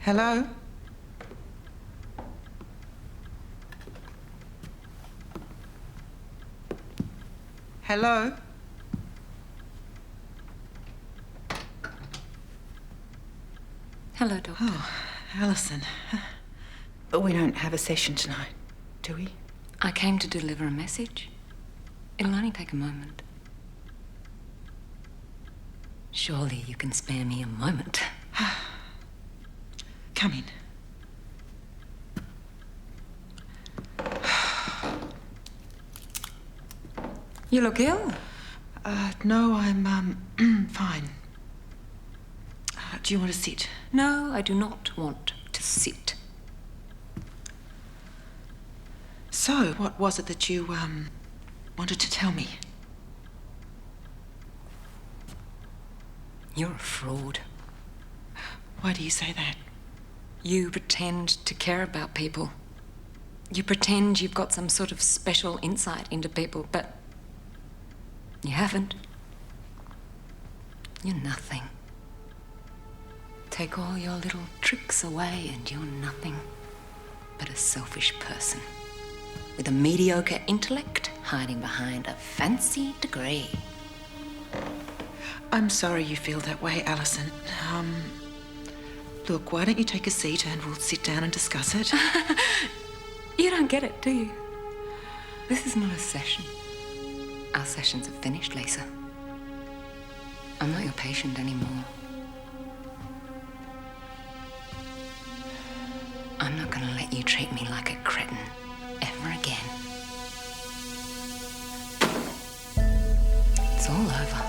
Hello? Hello? Hello, Doctor. Oh, Alison. We don't have a session tonight, do we? I came to deliver a message. It'll only take a moment. Surely you can spare me a moment. Come in. You look ill. No, I'm, fine. Do you want to sit? No, I do not want to sit. So, what was it that you, wanted to tell me? You're a fraud. Why do you say that? You pretend to care about people. You pretend you've got some sort of special insight into people, but you haven't. You're nothing. Take all your little tricks away and you're nothing but a selfish person with a mediocre intellect hiding behind a fancy degree. I'm sorry you feel that way, Alison. Look, why don't you take a seat and we'll sit down and discuss it? You don't get it, do you? This is not a session. Our sessions are finished, Lisa. I'm not your patient anymore. I'm not gonna let you treat me like a cretin ever again. It's all over.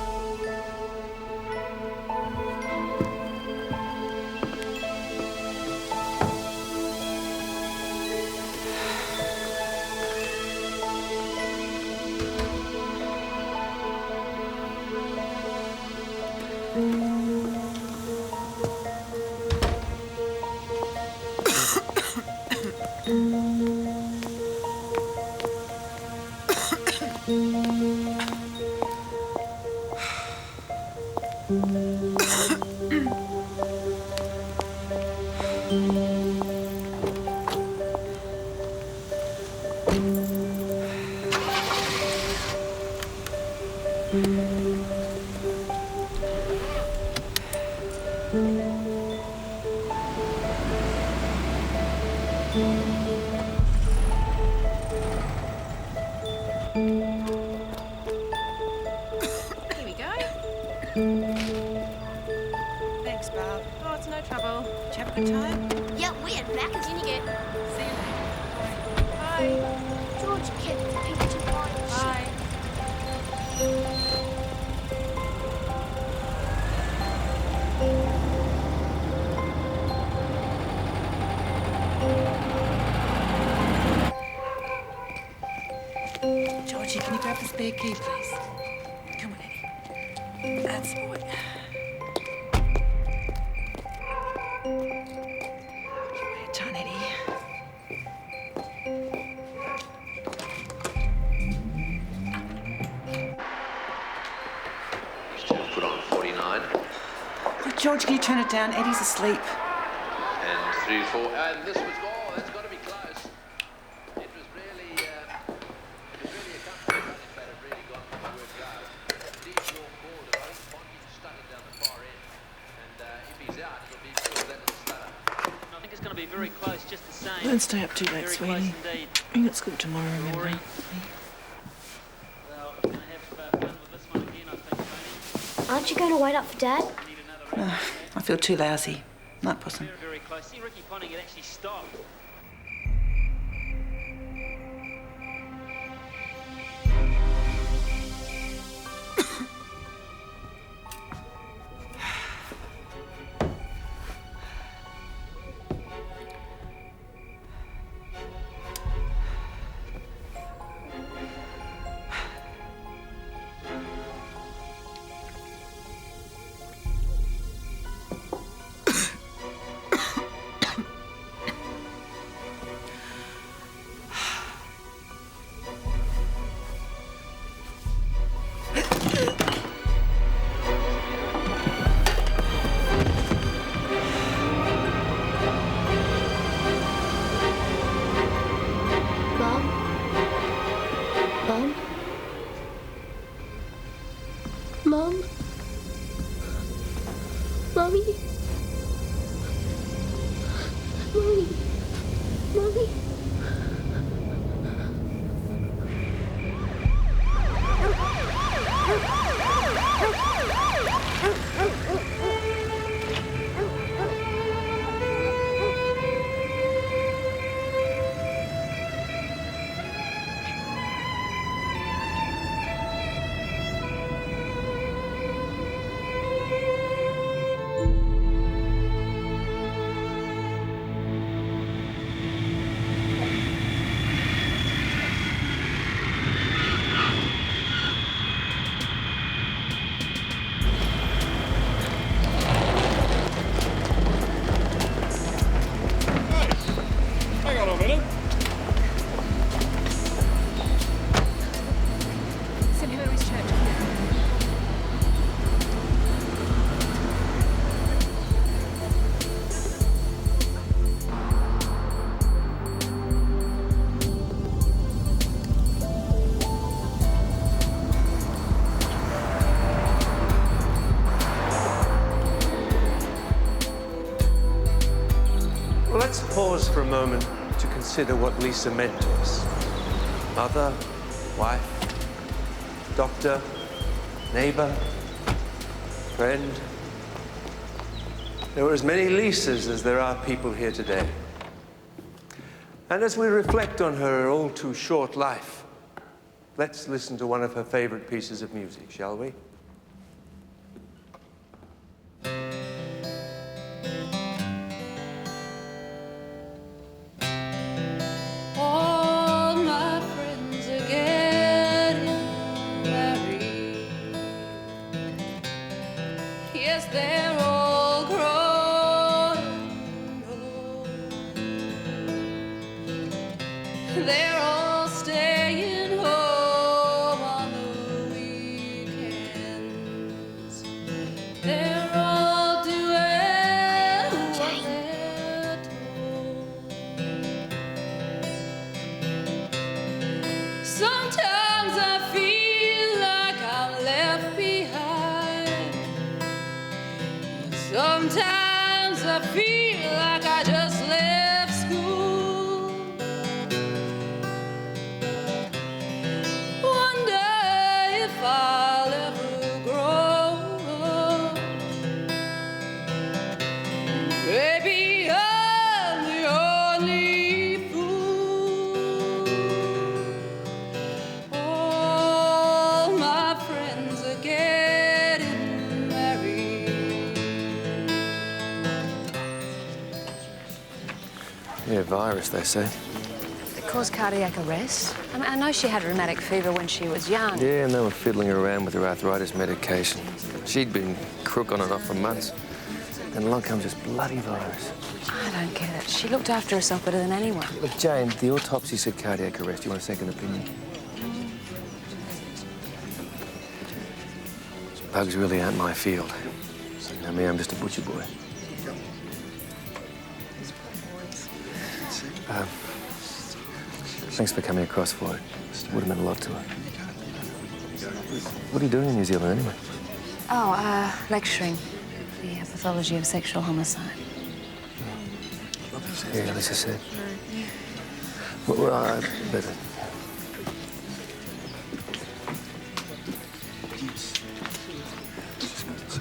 Here we go. Thanks, Barb. Oh, it's no trouble. Did you have a good time? Yeah, we had Macca's. In you get. See you later. Bye. George kept the picture wine. Bye. Georgie, can you grab the spare key, please? Come on, Eddie. That's the boy. We're done, Eddie. Put on 49. Oh, George, can you turn it down? Eddie's asleep. And 3, 4. And this was that's got to be close. It was really a company run if that had really got worked out. Indeed, your call, I think Bonnie started down the far end. And Don't stay up too late, sweetie. You're at school tomorrow, remember? Aren't you going to wait up for Dad? No, I feel too lousy. Night, Possum. Very close. See, Ricky Ponting had actually stopped. Mom? Mom? Mom? Mommy? Mommy? Mommy? Hang on a minute. St. Hilary's Church. Well, let's pause for a moment to consider what Lisa meant to us. Mother, wife, doctor, neighbor, friend. There were as many Lisas as there are people here today. And as we reflect on her all too short life, let's listen to one of her favorite pieces of music, shall we? All my friends are getting married. Yes, they're all growing old. They're all staying home on the weekends. They're all doing what they're told. Sometimes I feel like I'm left behind. Sometimes I feel like I just left school. Wonder if I'll ever grow up. Maybe I'm the only fool. All my friends are getting married. Yeah, virus, they say. It caused cardiac arrest. I mean, I know she had rheumatic fever when she was young. Yeah, and they were fiddling around with her arthritis medication. She'd been crook on and off for months. And along comes this bloody virus. I don't get it. She looked after herself better than anyone. Look, Jane, the autopsy said cardiac arrest. You want a second opinion? Bugs really aren't my field. You know me, I'm just a butcher boy. Thanks for coming across for it. It would have meant a lot to her. What are you doing in New Zealand, anyway? Oh, lecturing. The pathology of sexual homicide. Yeah, Lisa said. Well, I better.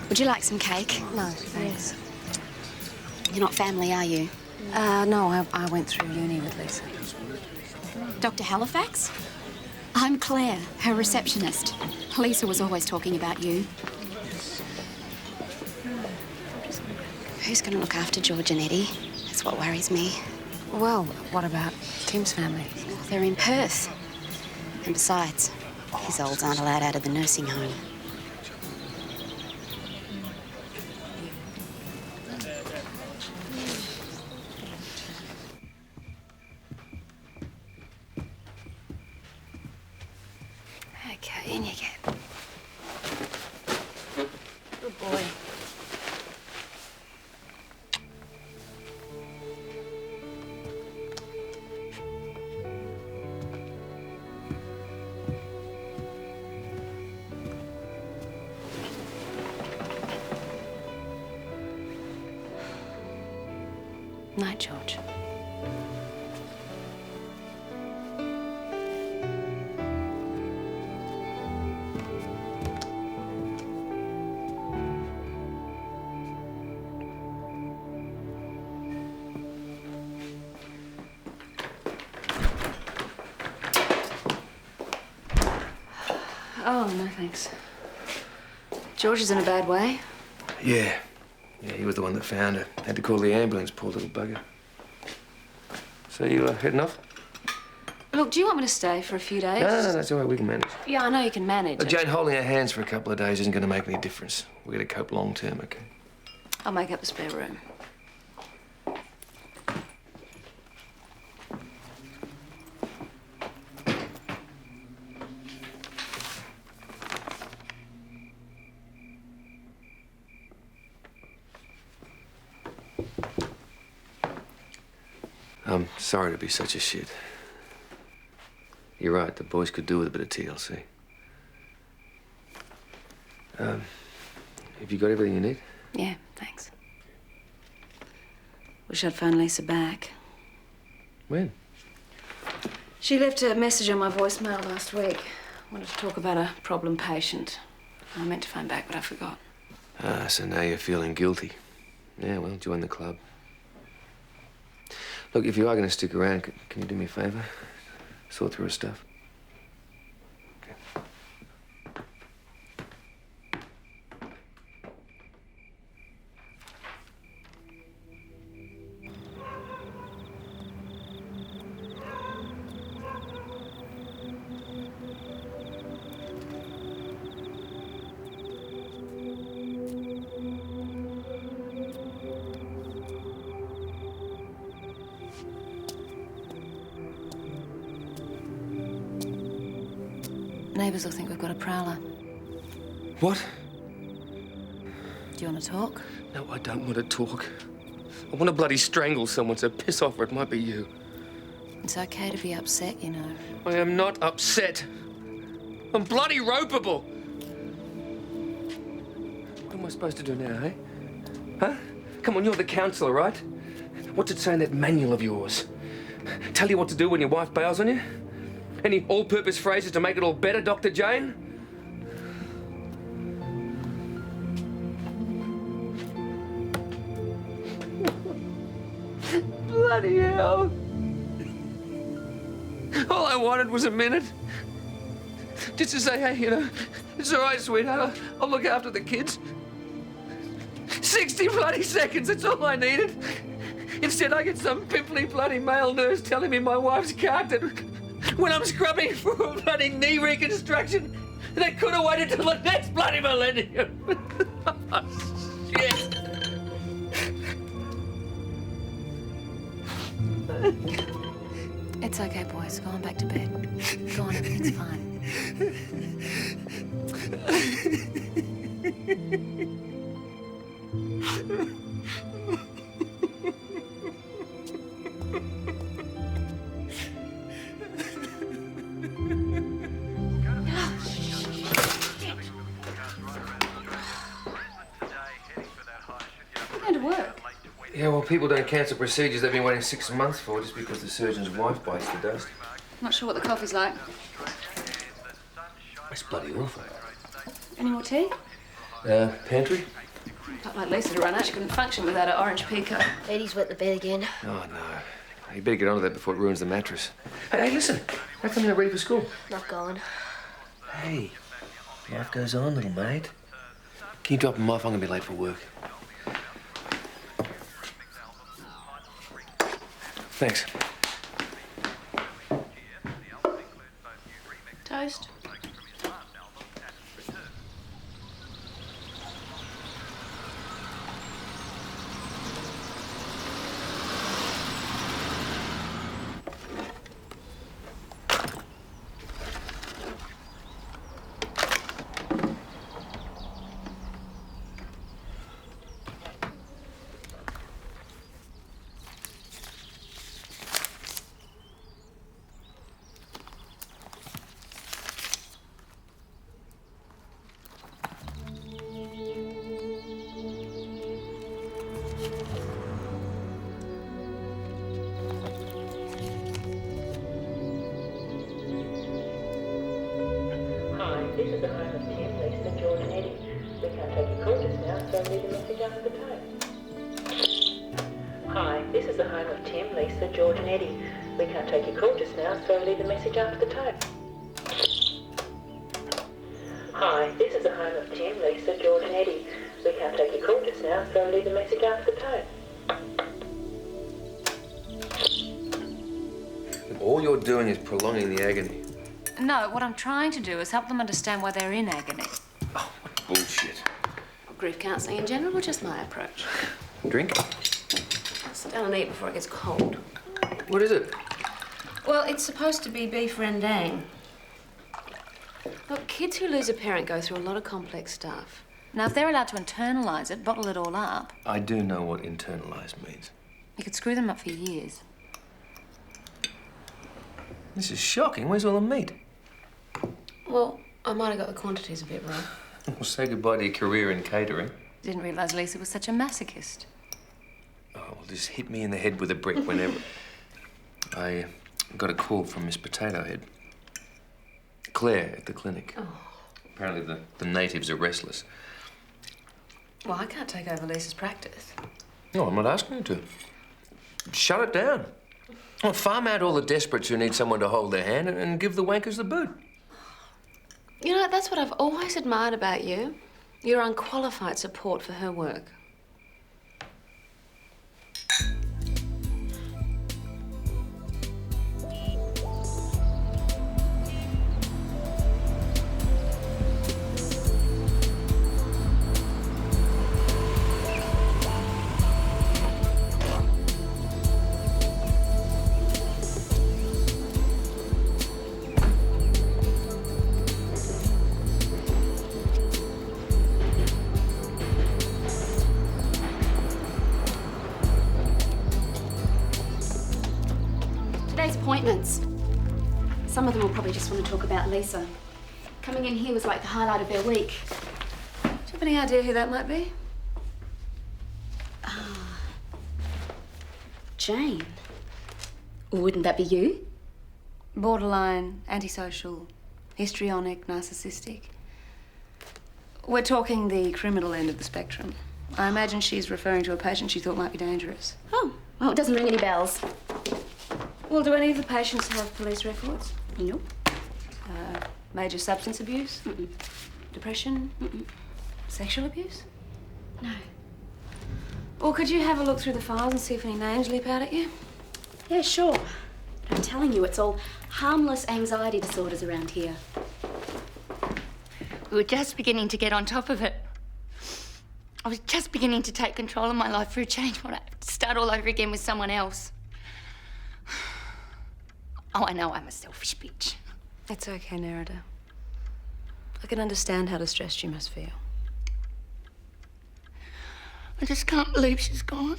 Would you like some cake? No, thanks. You're not family, are you? No, I went through uni with Lisa. Dr. Halifax? I'm Claire, her receptionist. Lisa was always talking about you. Who's going to look after George and Eddie? That's what worries me. Well, what about Tim's family? They're in Perth. And besides, his olds aren't allowed out of the nursing home. Okay, in you get. Good boy. Night, George. Oh, no thanks. George is in a bad way. Yeah. Yeah, he was the one that found her. Had to call the ambulance, poor little bugger. So you heading off? Look, do you want me to stay for a few days? No, that's all right. We can manage. Yeah, I know you can manage. Look, Jane, holding our hands for a couple of days isn't going to make any difference. We're going to cope long term, okay? I'll make up the spare room. I'm sorry to be such a shit. You're right, the boys could do with a bit of TLC. Have you got everything you need? Yeah, thanks. Wish I'd phoned Lisa back. When? She left a message on my voicemail last week. Wanted to talk about a problem patient. I meant to phone back, but I forgot. Ah, so now you're feeling guilty. Yeah, well, join the club. Look, if you are going to stick around, can you do me a favour? Sort through her stuff. Okay. Neighbours will think we've got a prowler. What? Do you want to talk? No, I don't want to talk. I want to bloody strangle someone, so piss off or it might be you. It's okay to be upset, you know. I am not upset. I'm bloody ropeable. What am I supposed to do now, eh? Huh? Come on, you're the counsellor, right? What's it say in that manual of yours? Tell you what to do when your wife bails on you? Any all-purpose phrases to make it all better, Dr. Jane? Bloody hell. All I wanted was a minute. Just to say, hey, you know, it's all right, sweetheart. I'll look after the kids. 60 bloody seconds, that's all I needed. Instead, I get some pimply bloody male nurse telling me my wife's carked when I'm scrubbing for a bloody knee reconstruction. They could have waited till the next bloody millennium. Oh, shit. It's okay, boys. Go on back to bed. Go on, everything's fine. Yeah, well, people don't cancel procedures they've been waiting 6 months for just because the surgeon's wife bites the dust. Not sure what the coffee's like. It's bloody awful. Any more tea? Pantry? Not like Lisa to run out. She couldn't function without her orange peacoat. Lady's wet the bed again. Oh, no. You better get onto that before it ruins the mattress. Hey, listen. How come you're not ready for school? Not going. Hey, life goes on, little mate. Can you drop him off? I'm gonna be late for work. Thanks. Toast. This is the home of Tim, Lisa, George and Eddie. We can't take your call just now, so leave a message after the tone. Hi, this is the home of Tim, Lisa, George and Eddie. We can't take your call just now, so leave a message after the tone. Hi, this is the home of Tim, Lisa, George and Eddie. We can't take your call just now, so leave a message after the tone. All you're doing is prolonging the agony. No, what I'm trying to do is help them understand why they're in agony. Oh, what bullshit. Grief counselling in general, or just my approach? Drink? Sit down and eat before it gets cold. What is it? Well, it's supposed to be beef rendang. Look, kids who lose a parent go through a lot of complex stuff. Now, if they're allowed to internalise it, bottle it all up... I do know what internalise means. You could screw them up for years. This is shocking. Where's all the meat? Well, I might have got the quantities a bit wrong. Well, say goodbye to your career in catering. Didn't realise Lisa was such a masochist. Oh, well, just hit me in the head with a brick whenever. I got a call from Miss Potato Head. Claire at the clinic. Oh. Apparently the natives are restless. Well, I can't take over Lisa's practice. No, I'm not asking you to. Shut it down. Well, farm out all the desperates who need someone to hold their hand and give the wankers the boot. You know, that's what I've always admired about you. Your unqualified support for her work. Appointments. Some of them will probably just want to talk about Lisa. Coming in here was like the highlight of their week. Do you have any idea who that might be? Jane. Wouldn't that be you? Borderline, antisocial, histrionic, narcissistic. We're talking the criminal end of the spectrum. I imagine she's referring to a patient she thought might be dangerous. Oh, well, it doesn't ring any bells. Well, do any of the patients have police records? Nope. Major substance abuse? Mm-mm. Depression? Mm-mm. Sexual abuse? No. Well, could you have a look through the files and see if any names leap out at you? Yeah, sure. But I'm telling you, it's all harmless anxiety disorders around here. We were just beginning to get on top of it. I was just beginning to take control of my life for a change. I have to start all over again with someone else. Oh, I know I'm a selfish bitch. It's okay, Nerida. I can understand how distressed you must feel. I just can't believe she's gone.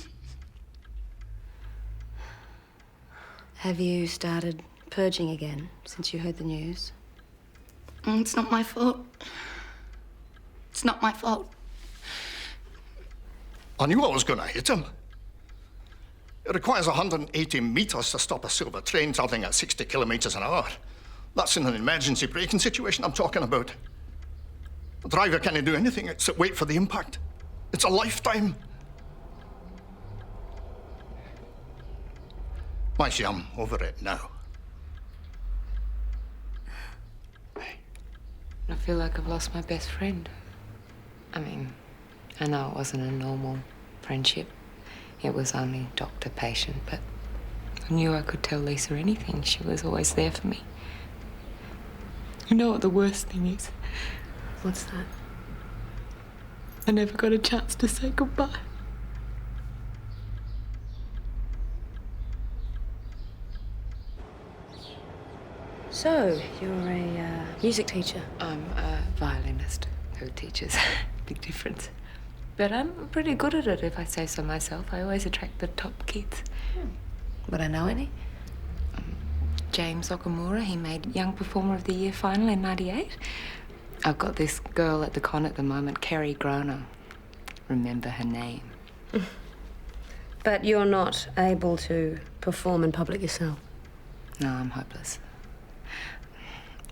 Have you started purging again since you heard the news? It's not my fault. It's not my fault. I knew I was going to hit him. It requires 180 metres to stop a silver train travelling at 60 kilometres an hour. That's in an emergency braking situation I'm talking about. The driver can't do anything except wait for the impact. It's a lifetime. Why, see, I'm over it now. I feel like I've lost my best friend. I mean, I know it wasn't a normal friendship. It was only doctor-patient, but I knew I could tell Lisa anything. She was always there for me. You know what the worst thing is? What's that? I never got a chance to say goodbye. So, you're a music teacher? I'm a violinist who teaches. Big difference. But I'm pretty good at it, if I say so myself. I always attract the top kids. Would I know any? James Okamura, he made Young Performer of the Year final in '98. I've got this girl at the con at the moment, Kerry Groner. Remember her name. But you're not able to perform in public yourself? No, I'm hopeless.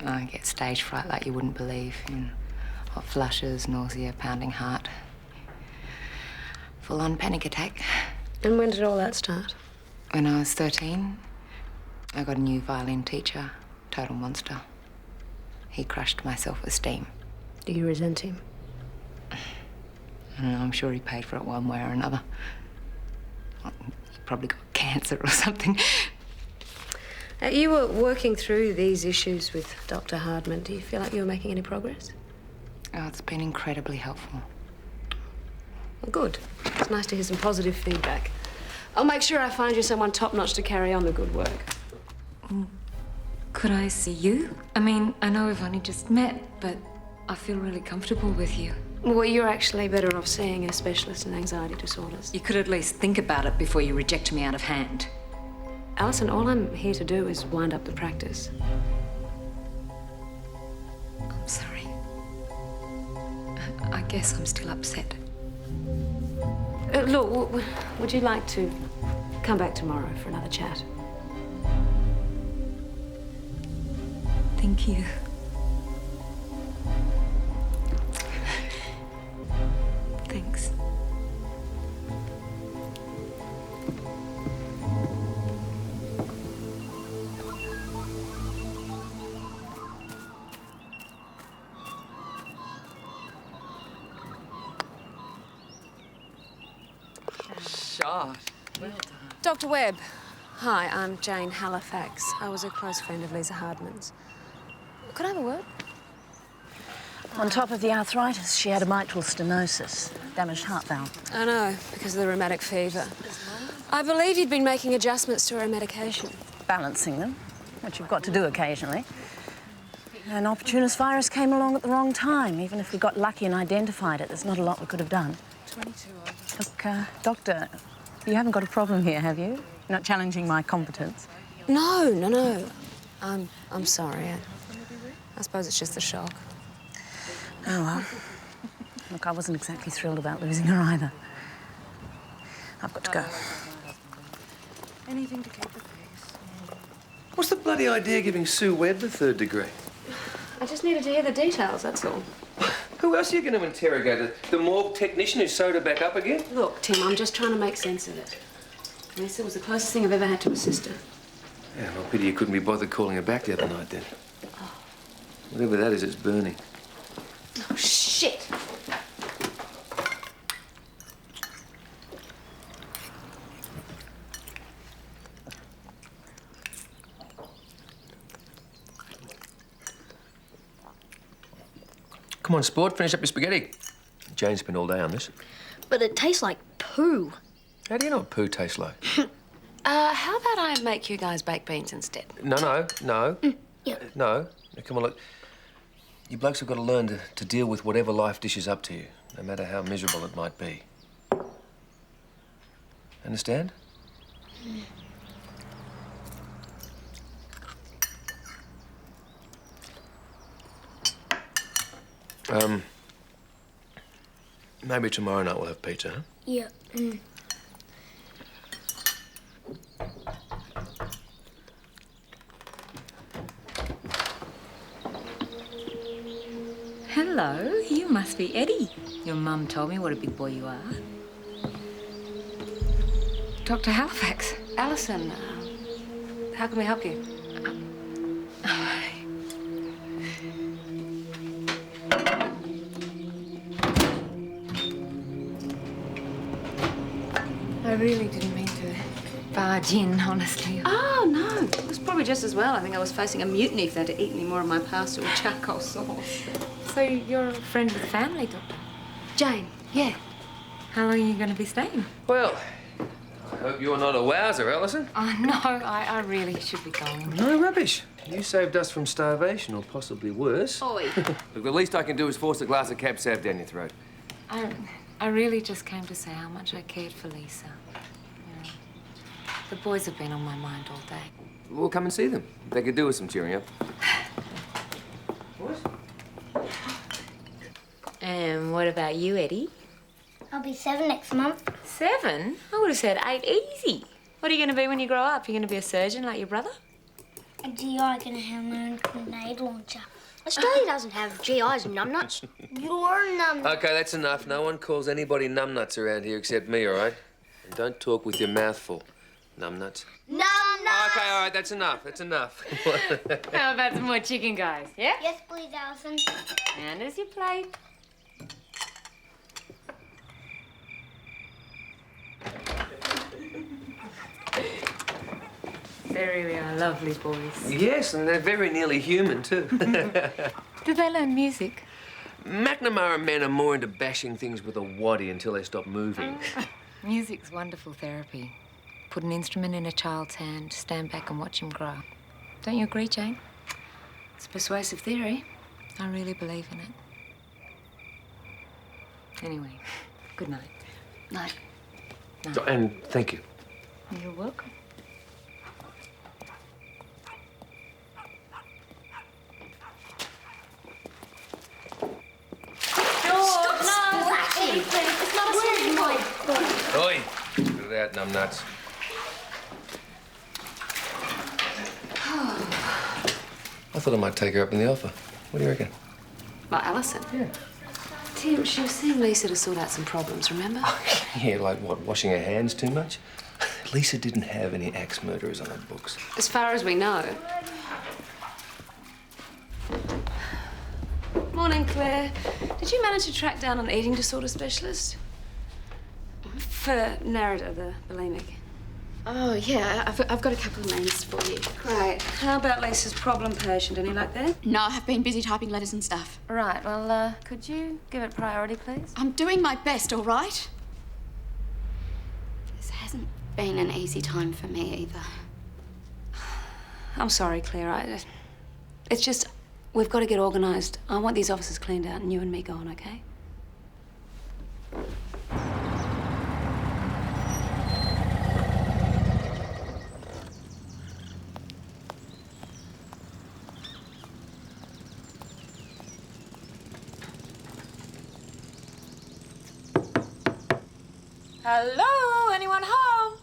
I get stage fright like you wouldn't believe. Hot flushes, nausea, pounding heart. Full-on panic attack. And when did all that start? When I was 13, I got a new violin teacher, total monster. He crushed my self-esteem. Do you resent him? I don't know, I'm sure he paid for it one way or another. He probably got cancer or something. You were working through these issues with Dr. Hardman. Do you feel like you were making any progress? Oh, it's been incredibly helpful. Well, good. It's nice to hear some positive feedback. I'll make sure I find you someone top-notch to carry on the good work. Could I see you? I mean, I know we've only just met, but I feel really comfortable with you. Well, you're actually better off seeing a specialist in anxiety disorders. You could at least think about it before you reject me out of hand. Alison, all I'm here to do is wind up the practice. I'm sorry. I guess I'm still upset. Look, would you like to come back tomorrow for another chat? Thank you. Thanks. Shot. Well done. Dr. Webb. Hi, I'm Jane Halifax. I was a close friend of Lisa Hardman's. Could I have a word? On top of the arthritis, she had a mitral stenosis, damaged heart valve. I know, because of the rheumatic fever. I believe you'd been making adjustments to her medication. Balancing them, which you've got to do occasionally. An opportunist virus came along at the wrong time. Even if we got lucky and identified it, there's not a lot we could have done. 22 Look, Doctor, you haven't got a problem here, have you? You're not challenging my competence. No. I'm sorry. I suppose it's just the shock. Oh, well. Look, I wasn't exactly thrilled about losing her either. I've got to go. Anything to keep the peace. What's the bloody idea of giving Sue Webb the third degree? I just needed to hear the details, that's all. Who else are you going to interrogate? The morgue technician who sewed her back up again? Look, Tim, I'm just trying to make sense of it. Lisa was the closest thing I've ever had to a sister. Yeah, well, pity you couldn't be bothered calling her back the other night, then. Whatever that is, it's burning. Oh, shit! Come on, sport, finish up your spaghetti. Jane's spent all day on this. But it tastes like poo. How do you know what poo tastes like? How about I make you guys baked beans instead? No. Yeah. No. Now, come on, look. You blokes have got to learn to deal with whatever life dishes up to you, no matter how miserable it might be. Understand? Maybe tomorrow night we'll have pizza, huh? Yeah. Hello, you must be Eddie. Your mum told me what a big boy you are. Dr. Halifax. Alison, how can we help you? I really didn't mean to barge in, honestly. Oh, no. It was probably just as well. I think I was facing a mutiny if they had to eat any more of my pasta with charcoal sauce. So you're a friend with the family, Doctor? Jane, yeah. How long are you going to be staying? Well, I hope you're not a wowser, Alison. Oh, no, I really should be going. No rubbish. You saved us from starvation, or possibly worse. Oi. Look, the least I can do is force a glass of cab sav down your throat. I really just came to say how much I cared for Lisa. You know, the boys have been on my mind all day. We'll come and see them. They could do with some cheering up. And what about you, Eddie? I'll be 7 next month. 7? I would have said 8 easy. What are you going to be when you grow up? You're going to be a surgeon like your brother? A GI gonna have my own grenade launcher. Australia doesn't have GIs and numbnuts. You're numbnuts. Okay, that's enough. No one calls anybody numbnuts around here except me, all right? And don't talk with your mouth full. Numbnuts. Numbnuts! Okay, all right, that's enough. That's enough. How about some more chicken, guys? Yeah? Yes, please, Alison. And as you plate. They really are lovely boys. Yes, and they're very nearly human, too. Did they learn music? McNamara men are more into bashing things with a waddy until they stop moving. Music's wonderful therapy. Put an instrument in a child's hand, stand back and watch him grow. Don't you agree, Jane? It's persuasive theory. I really believe in it. Anyway, good night. Night. And thank you. You're welcome. Oi! Get it out, numbnuts. I thought I might take her up in the offer. What do you reckon? Well, Alison? Yeah. Tim, she was seeing Lisa to sort out some problems, remember? Yeah, like what, washing her hands too much? Lisa didn't have any axe murderers on her books. As far as we know. Morning, Claire. Did you manage to track down an eating disorder specialist? For Narada, the bulimic. Oh, yeah, I've got a couple of names for you. Great. How about Lisa's problem patient? Any luck there? No, I've been busy typing letters and stuff. Right, well, could you give it priority, please? I'm doing my best, all right? This hasn't been an easy time for me either. I'm sorry, Claire. It's just, we've got to get organised. I want these offices cleaned out and you and me gone, okay? Hello? Anyone home?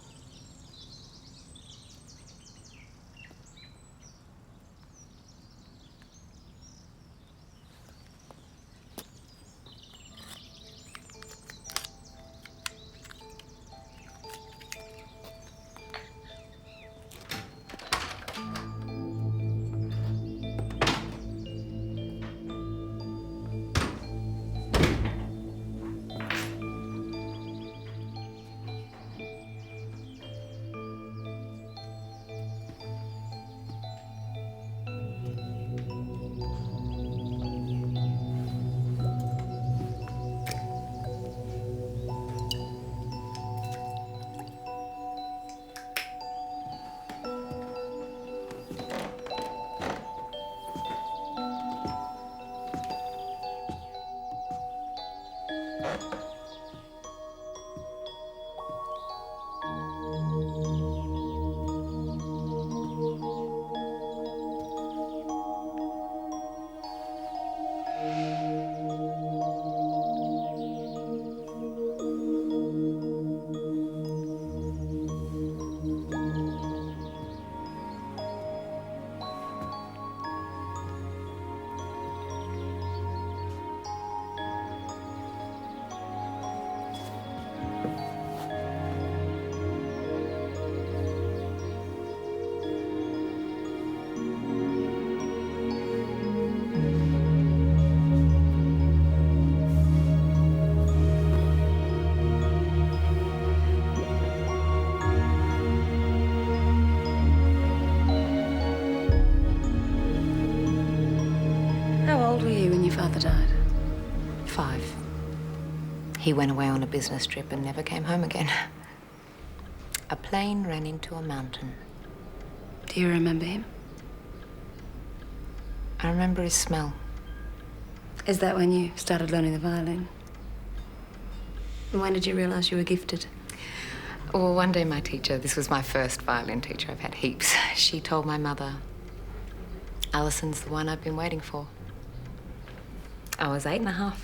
father died? 5. He went away on a business trip and never came home again. A plane ran into a mountain. Do you remember him? I remember his smell. Is that when you started learning the violin? And when did you realise you were gifted? Well, one day my teacher, this was my first violin teacher, I've had heaps, she told my mother, Alison's the one I've been waiting for. I was 8.5.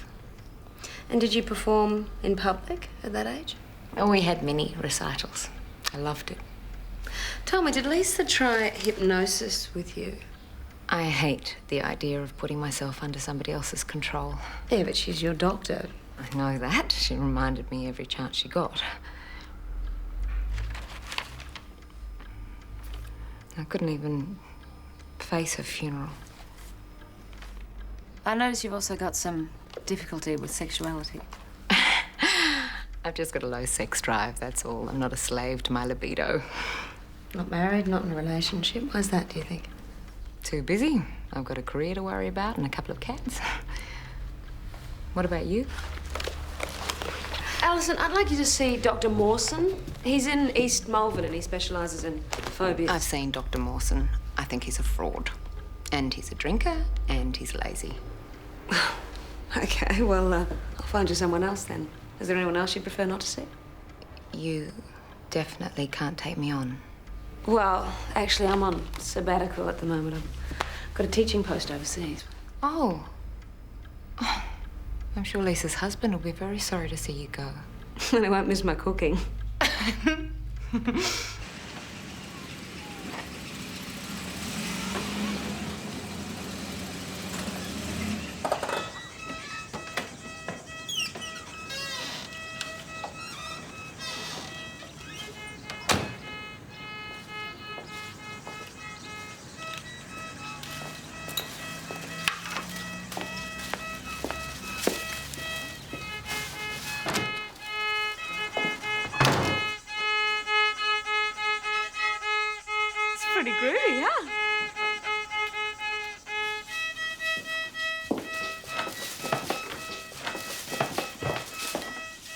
And did you perform in public at that age? Oh, we had many recitals. I loved it. Tell me, did Lisa try hypnosis with you? I hate the idea of putting myself under somebody else's control. Yeah, but she's your doctor. I know that. She reminded me every chance she got. I couldn't even face her funeral. I notice you've also got some difficulty with sexuality. I've just got a low sex drive, that's all. I'm not a slave to my libido. Not married, not in a relationship. Why's that, do you think? Too busy. I've got a career to worry about and a couple of cats. What about you? Alison, I'd like you to see Dr. Mawson. He's in East Malvern and he specialises in phobias. I've seen Dr. Mawson. I think he's a fraud. And he's a drinker and he's lazy. Okay, well, I'll find you someone else then. Is there anyone else you'd prefer not to see? You definitely can't take me on. Well, actually, I'm on sabbatical at the moment. I've got a teaching post overseas. Oh. I'm sure Lisa's husband will be very sorry to see you go. And I won't miss my cooking. Pretty groovy, yeah.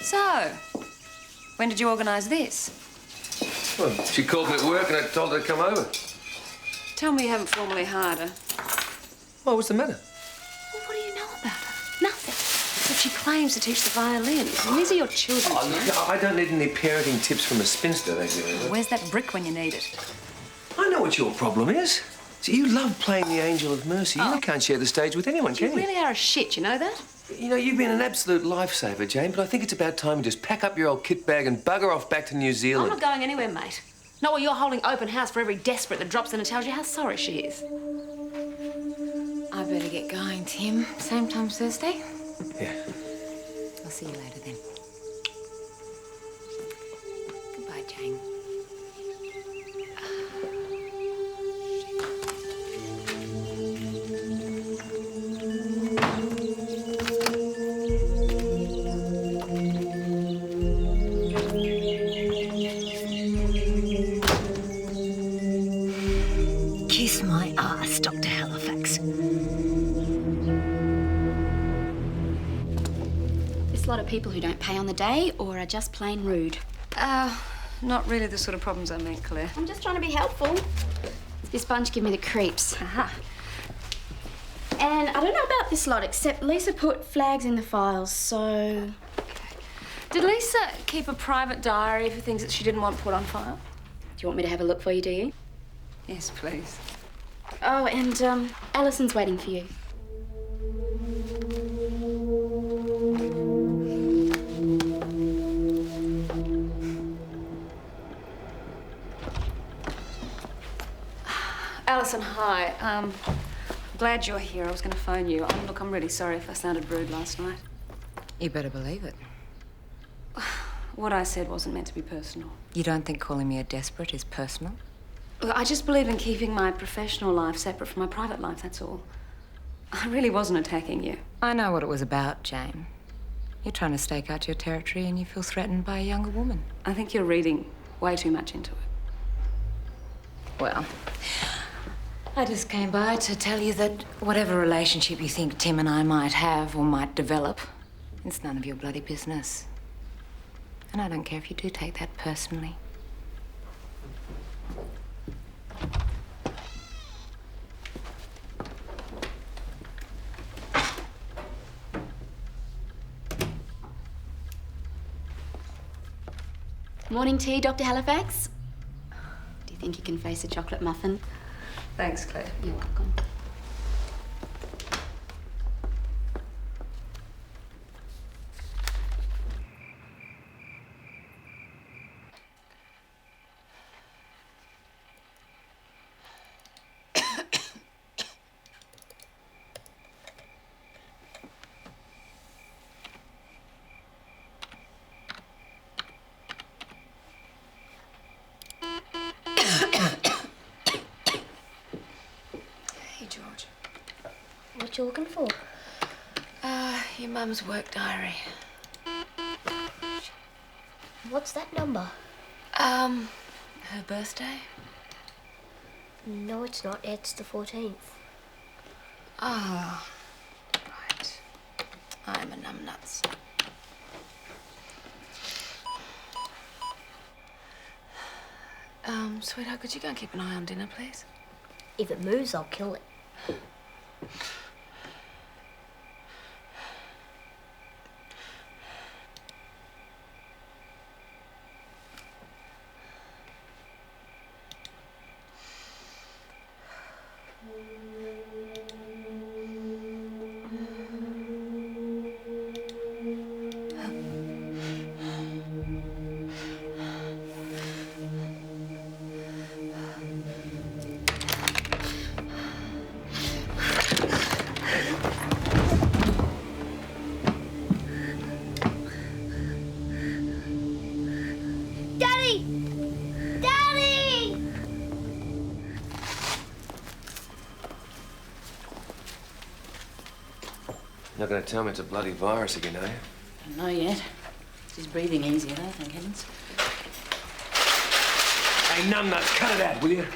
So, when did you organise this? Well, she called me at work and I told her to come over. Tell me you haven't formally hired her. Well, what's the matter? Well, what do you know about her? Nothing. Except she claims to teach the violin. And these are your children, Oh, look, I don't need any parenting tips from a spinster, thank you very much. Where's that brick when you need it? I know what your problem is. See, you love playing the angel of mercy. You can't share the stage with anyone, can You really are a shit, you know that? You know, you've been an absolute lifesaver, Jane, but I think it's about time you just pack up your old kit bag and bugger off back to New I'm Zealand. not going anywhere, mate. Not while you're holding open house for every desperate that drops in and tells you how sorry she is. I better get going, Tim. Same time Thursday? Yeah. I'll see you later then. Goodbye, Jane. Kiss my ass, Dr. Halifax. There's a lot of people who don't pay on the day or are just plain rude. Not really the sort of problems I meant, Claire. I'm just trying to be helpful. This bunch give me the creeps. Aha. And I don't know about this lot, except Lisa put flags in the files, so... Did Lisa keep a private diary for things that she didn't want put on file? Do you want me to have a look for you, do you? Yes, please. Oh, and, Alison's waiting for you. Alison, hi. Glad you're here. I was going to phone you. Look, I'm really sorry if I sounded rude last night. You better believe it. What I said wasn't meant to be personal. You don't think calling me a desperate is personal? Look, I just believe in keeping my professional life separate from my private life, that's all. I really wasn't attacking you. I know what it was about, Jane. You're trying to stake out your territory and you feel threatened by a younger woman. I think you're reading way too much into it. Well, I just came by to tell you that whatever relationship you think Tim and I might have or might develop, it's none of your bloody business. And I don't care if you do take that personally. Morning tea, Dr. Halifax. Do you think you can face a chocolate muffin? Thanks, Claire. You're welcome. What you looking for? Your mum's work diary. What's that number? Her birthday? No, it's not. It's the 14th. Oh, right. I'm a numbnuts. Sweetheart, could you go and keep an eye on dinner, please? If it moves, I'll kill it. Not going to tell me it's a bloody virus again, are you? I don't know yet. She's breathing easier, though, thank heavens. Hey, numbnuts, cut it out, will you?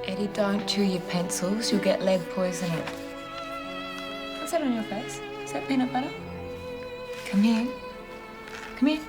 Eddie, don't chew your pencils. You'll get lead poisoning. What's that on your face? Is that peanut butter? Come here. Come here.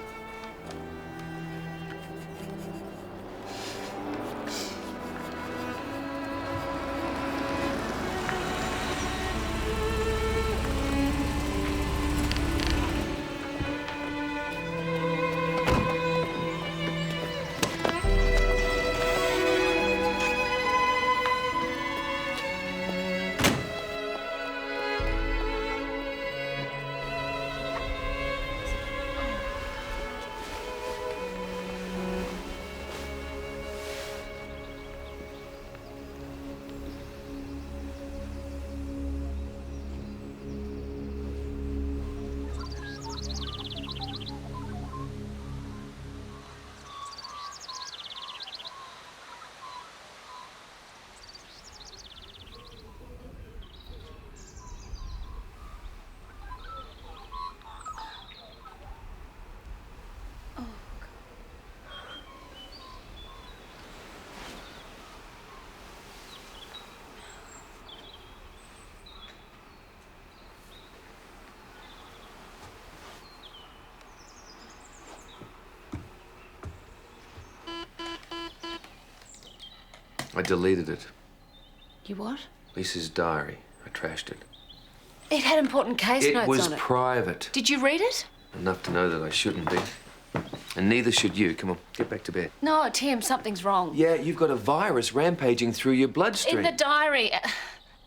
I deleted it. You what? Lisa's diary. I trashed it. It had important case notes on it. It was private. Did you read it? Enough to know that I shouldn't be. And neither should you. Come on, get back to bed. No, Tim, something's wrong. Yeah, you've got a virus rampaging through your bloodstream. In the diary.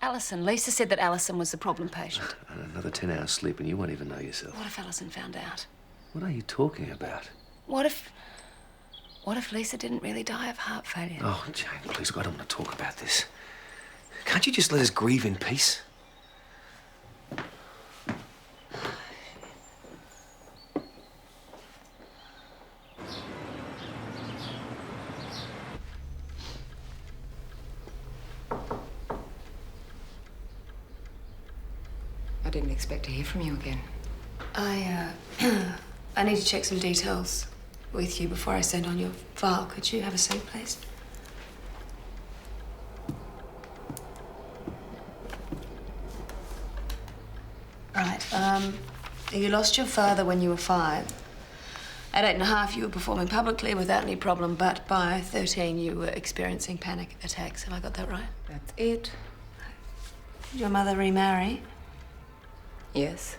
Alison. Lisa said that Alison was the problem patient. And another 10 hours sleep and you won't even know yourself. What if Alison found out? What are you talking about? What if Lisa didn't really die of heart failure? Oh, Jane, please, I don't want to talk about this. Can't you just let us grieve in peace? didn't expect to hear from you again. I need to check some details with you before I send on your file. Could you have a seat, please? Right, you lost your father when you were 5. At 8.5, you were performing publicly without any problem, but by 13, you were experiencing panic attacks. Have I got that right? That's it. Did your mother remarry? Yes.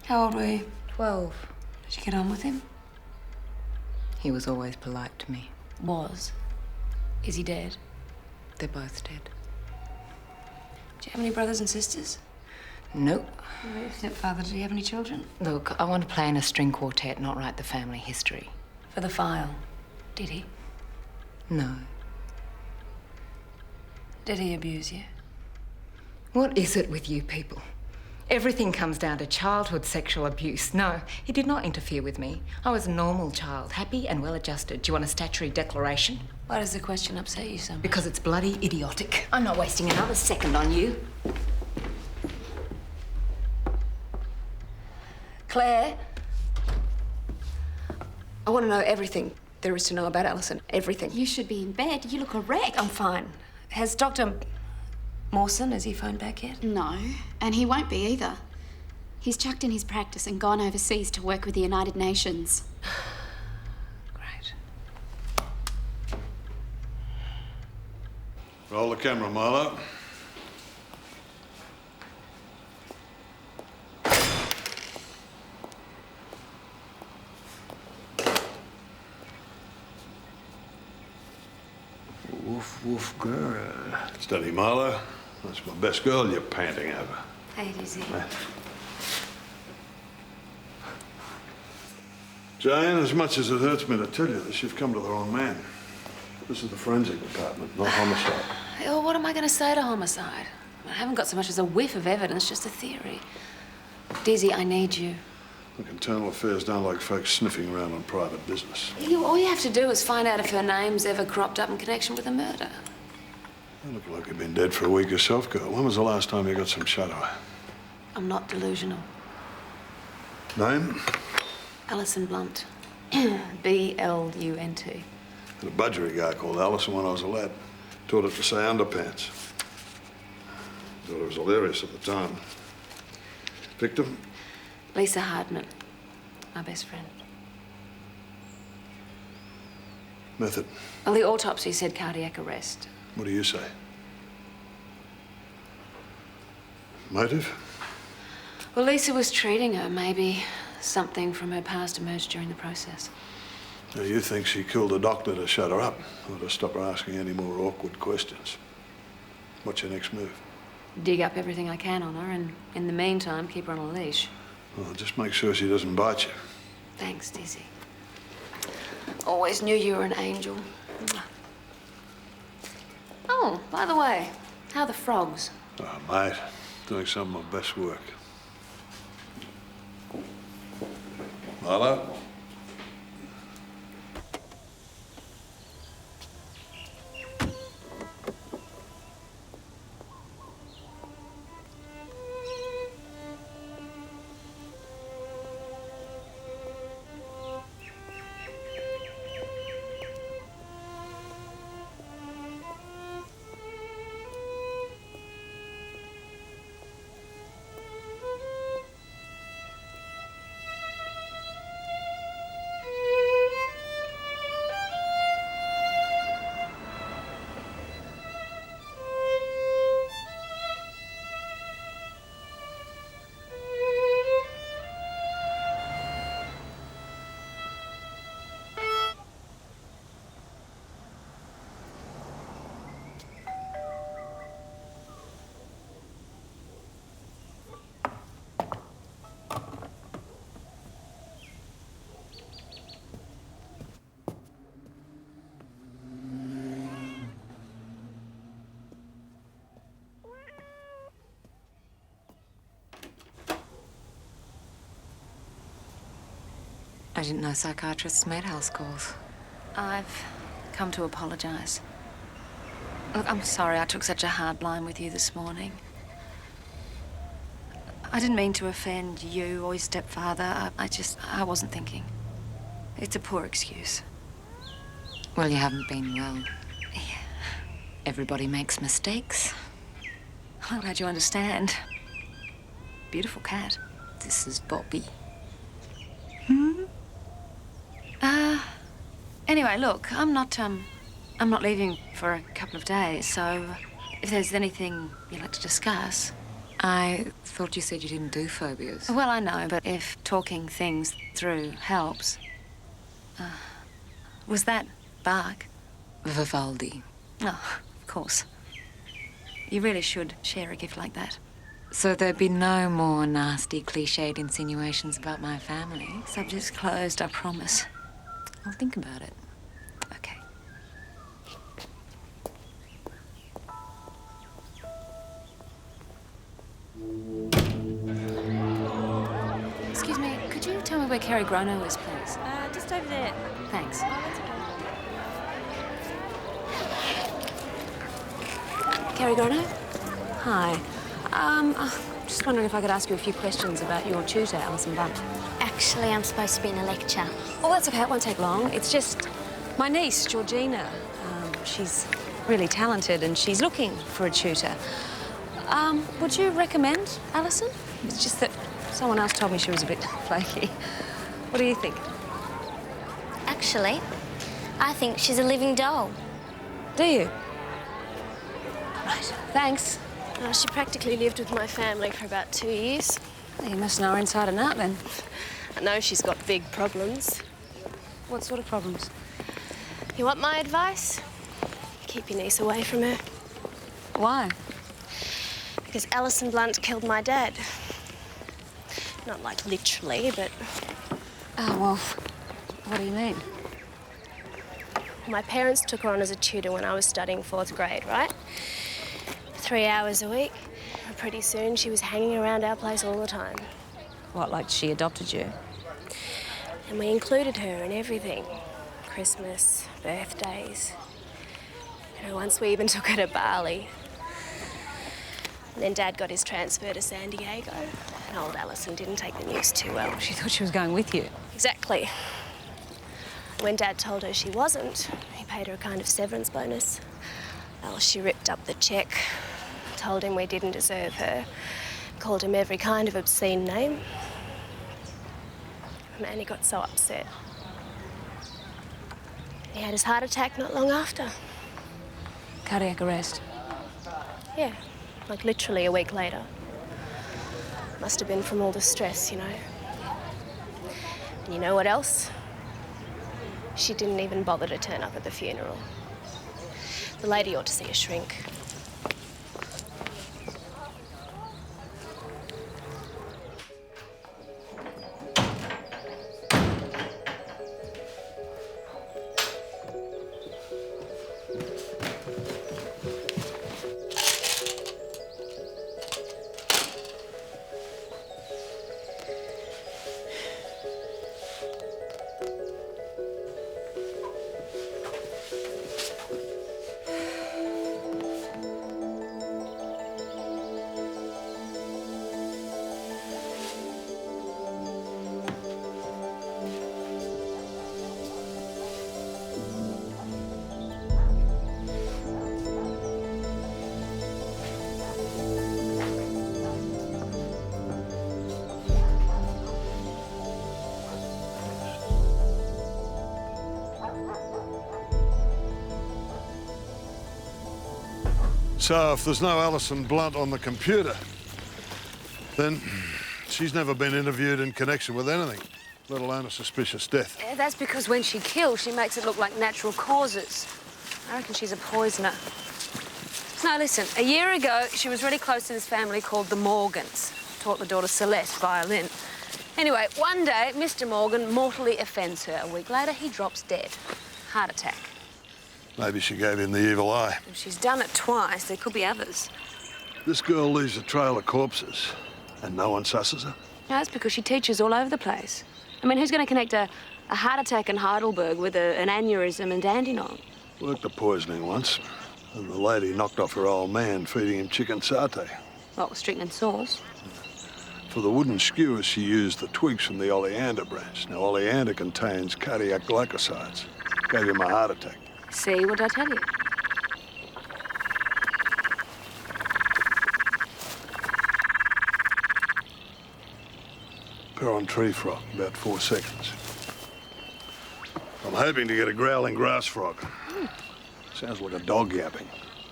How old were you? 12. Did you get on with him? He was always polite to me. Was. Is he dead? They're both dead. Do you have any brothers and sisters? Nope. Your stepfather, did he have any children? Look, I want to play in a string quartet, not write the family history. For the file, did he? No. Did he abuse you? What is it with you people? Everything comes down to childhood sexual abuse. No, he did not interfere with me. I was a normal child, happy and well-adjusted. Do you want a statutory declaration? Why does the question upset you so much? Because it's bloody idiotic. I'm not wasting another second on you. Claire, I want to know everything there is to know about Alison. Everything. You should be in bed. You look a wreck. I'm fine. Has Dr. Mawson, has he phoned back yet? No, and he won't be either. He's chucked in his practice and gone overseas to work with the United Nations. Great. Roll the camera, Marlo. Woof, woof, girl. Steady, Marlo. That's my best girl you're panting over. Hey, easy. Jane, as much as it hurts me to tell you this, you've come to the wrong man. This is the forensic department, not homicide. Oh, what am I going to say to homicide? I haven't got so much as a whiff of evidence, just a theory. Dizzy, I need you. Look, internal affairs don't like folks sniffing around on private business. All you have to do is find out if her name's ever cropped up in connection with a murder. You look like you've been dead for a week yourself, girl. When was the last time you got some shut-eye? I'm not delusional. Name? Alison Blunt. B-L-U-N-T. Had a budgery guy called Alison when I was a lad. Taught it to say underpants. Thought it was hilarious at the time. Victim? Lisa Hardman. My best friend. Method? Well, the autopsy said cardiac arrest. What do you say? Motive? Well, Lisa was treating her. Maybe something from her past emerged during the process. Now, you think she killed the doctor to shut her up, or to stop her asking any more awkward questions? What's your next move? Dig up everything I can on her, and in the meantime, keep her on a leash. Well, just make sure she doesn't bite you. Thanks, Dizzy. Always knew you were an angel. Oh, by the way, how are the frogs? Oh, mate, doing some of my best work. Marlo? I didn't know psychiatrists made house calls. I've come to apologize. Look, I'm sorry I took such a hard line with you this morning. I didn't mean to offend you or your stepfather. I wasn't thinking. It's a poor excuse. Well, you haven't been well. Yeah. Everybody makes mistakes. I'm glad you understand. Beautiful cat. This is Bobby. Anyway, look, I'm not leaving for a couple of days, so if there's anything you'd like to discuss. I thought you said you didn't do phobias. Well, I know, but if talking things through helps. Was that bark? Vivaldi. Oh, of course. You really should share a gift like that. So there'd be no more nasty, cliched insinuations about my family? Subject's closed, I promise. I'll think about it. Okay. Excuse me, could you tell me where Kerry Grono is, please? Just over there. Thanks. Oh, that's okay. Kerry Grono? Hi. Just wondering if I could ask you a few questions about your tutor, Alison Blunt. Actually, I'm supposed to be in a lecture. Oh, that's okay. It won't take long. It's just my niece, Georgina. She's really talented and she's looking for a tutor. Would you recommend Alison? It's just that someone else told me she was a bit flaky. What do you think? Actually, I think she's a living doll. Do you? Right. Thanks. She practically lived with my family for about 2 years. You must know her inside and out, then. I know she's got big problems. What sort of problems? You want my advice? Keep your niece away from her. Why? Because Alison Blunt killed my dad. Not like literally, but... Oh, well, what do you mean? My parents took her on as a tutor when I was studying 4th grade, right? 3 hours a week. And pretty soon she was hanging around our place all the time. What, like she adopted you? And we included her in everything. Christmas, birthdays. You know, once we even took her to Bali. And then Dad got his transfer to San Diego. And old Alison didn't take the news too well. She thought she was going with you. Exactly. When Dad told her she wasn't, he paid her a kind of severance bonus. Well, she ripped up the cheque, told him we didn't deserve her, called him every kind of obscene name. Man, he got so upset. He had his heart attack not long after. Cardiac arrest? Yeah, like literally a week later. Must have been from all the stress, you know. And you know what else? She didn't even bother to turn up at the funeral. The lady ought to see a shrink. So if there's no Alison Blunt on the computer, then she's never been interviewed in connection with anything, let alone a suspicious death. Yeah, that's because when she kills, she makes it look like natural causes. I reckon she's a poisoner. No, listen, a year ago, she was really close to this family called the Morgans. Taught the daughter Celeste violin. Anyway, one day, Mr. Morgan mortally offends her. A week later, he drops dead. Heart attack. Maybe she gave him the evil eye. If she's done it twice, there could be others. This girl leaves a trail of corpses, and no one susses her. No, that's because she teaches all over the place. I mean, who's going to connect a heart attack in Heidelberg with an aneurysm in Dandenong? Worked the poisoning once, and the lady knocked off her old man feeding him chicken satay. What, with strychnine sauce? For the wooden skewers, she used the twigs from the oleander branch. Now, oleander contains cardiac glycosides. Gave him a heart attack. See what I tell you? Peron tree frog, about 4 seconds. I'm hoping to get a growling grass frog. Sounds like a dog yapping.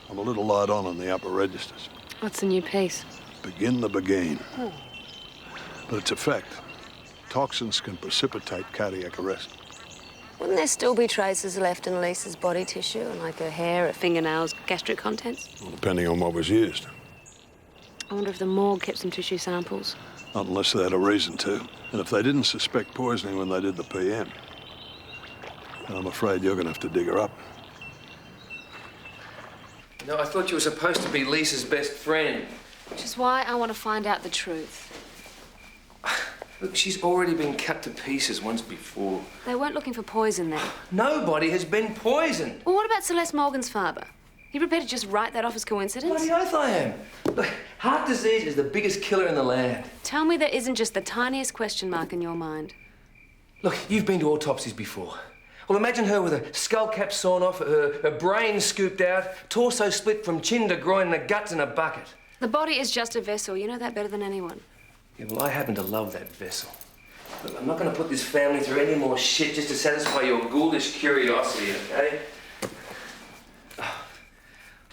I'm a little light on in the upper registers. What's the new piece? Begin the beguine. But it's a fact. Toxins can precipitate cardiac arrest. Wouldn't there still be traces left in Lisa's body tissue, like her hair, her fingernails, gastric contents? Well, depending on what was used. I wonder if the morgue kept some tissue samples. Not unless they had a reason to. And if they didn't suspect poisoning when they did the PM, then I'm afraid you're going to have to dig her up. No, I thought you were supposed to be Lisa's best friend. Which is why I want to find out the truth. Look, she's already been cut to pieces once before. They weren't looking for poison then. Nobody has been poisoned. Well, what about Celeste Morgan's father? You prepared to just write that off as coincidence? Bloody oath I am. Look, heart disease is the biggest killer in the land. Tell me there isn't just the tiniest question mark in your mind. Look, you've been to autopsies before. Well, imagine her with a skull cap sawn off, her brain scooped out, torso split from chin to groin, and the guts in a bucket. The body is just a vessel. You know that better than anyone. Yeah, well, I happen to love that vessel. Look, I'm not going to put this family through any more shit just to satisfy your ghoulish curiosity, okay? Oh,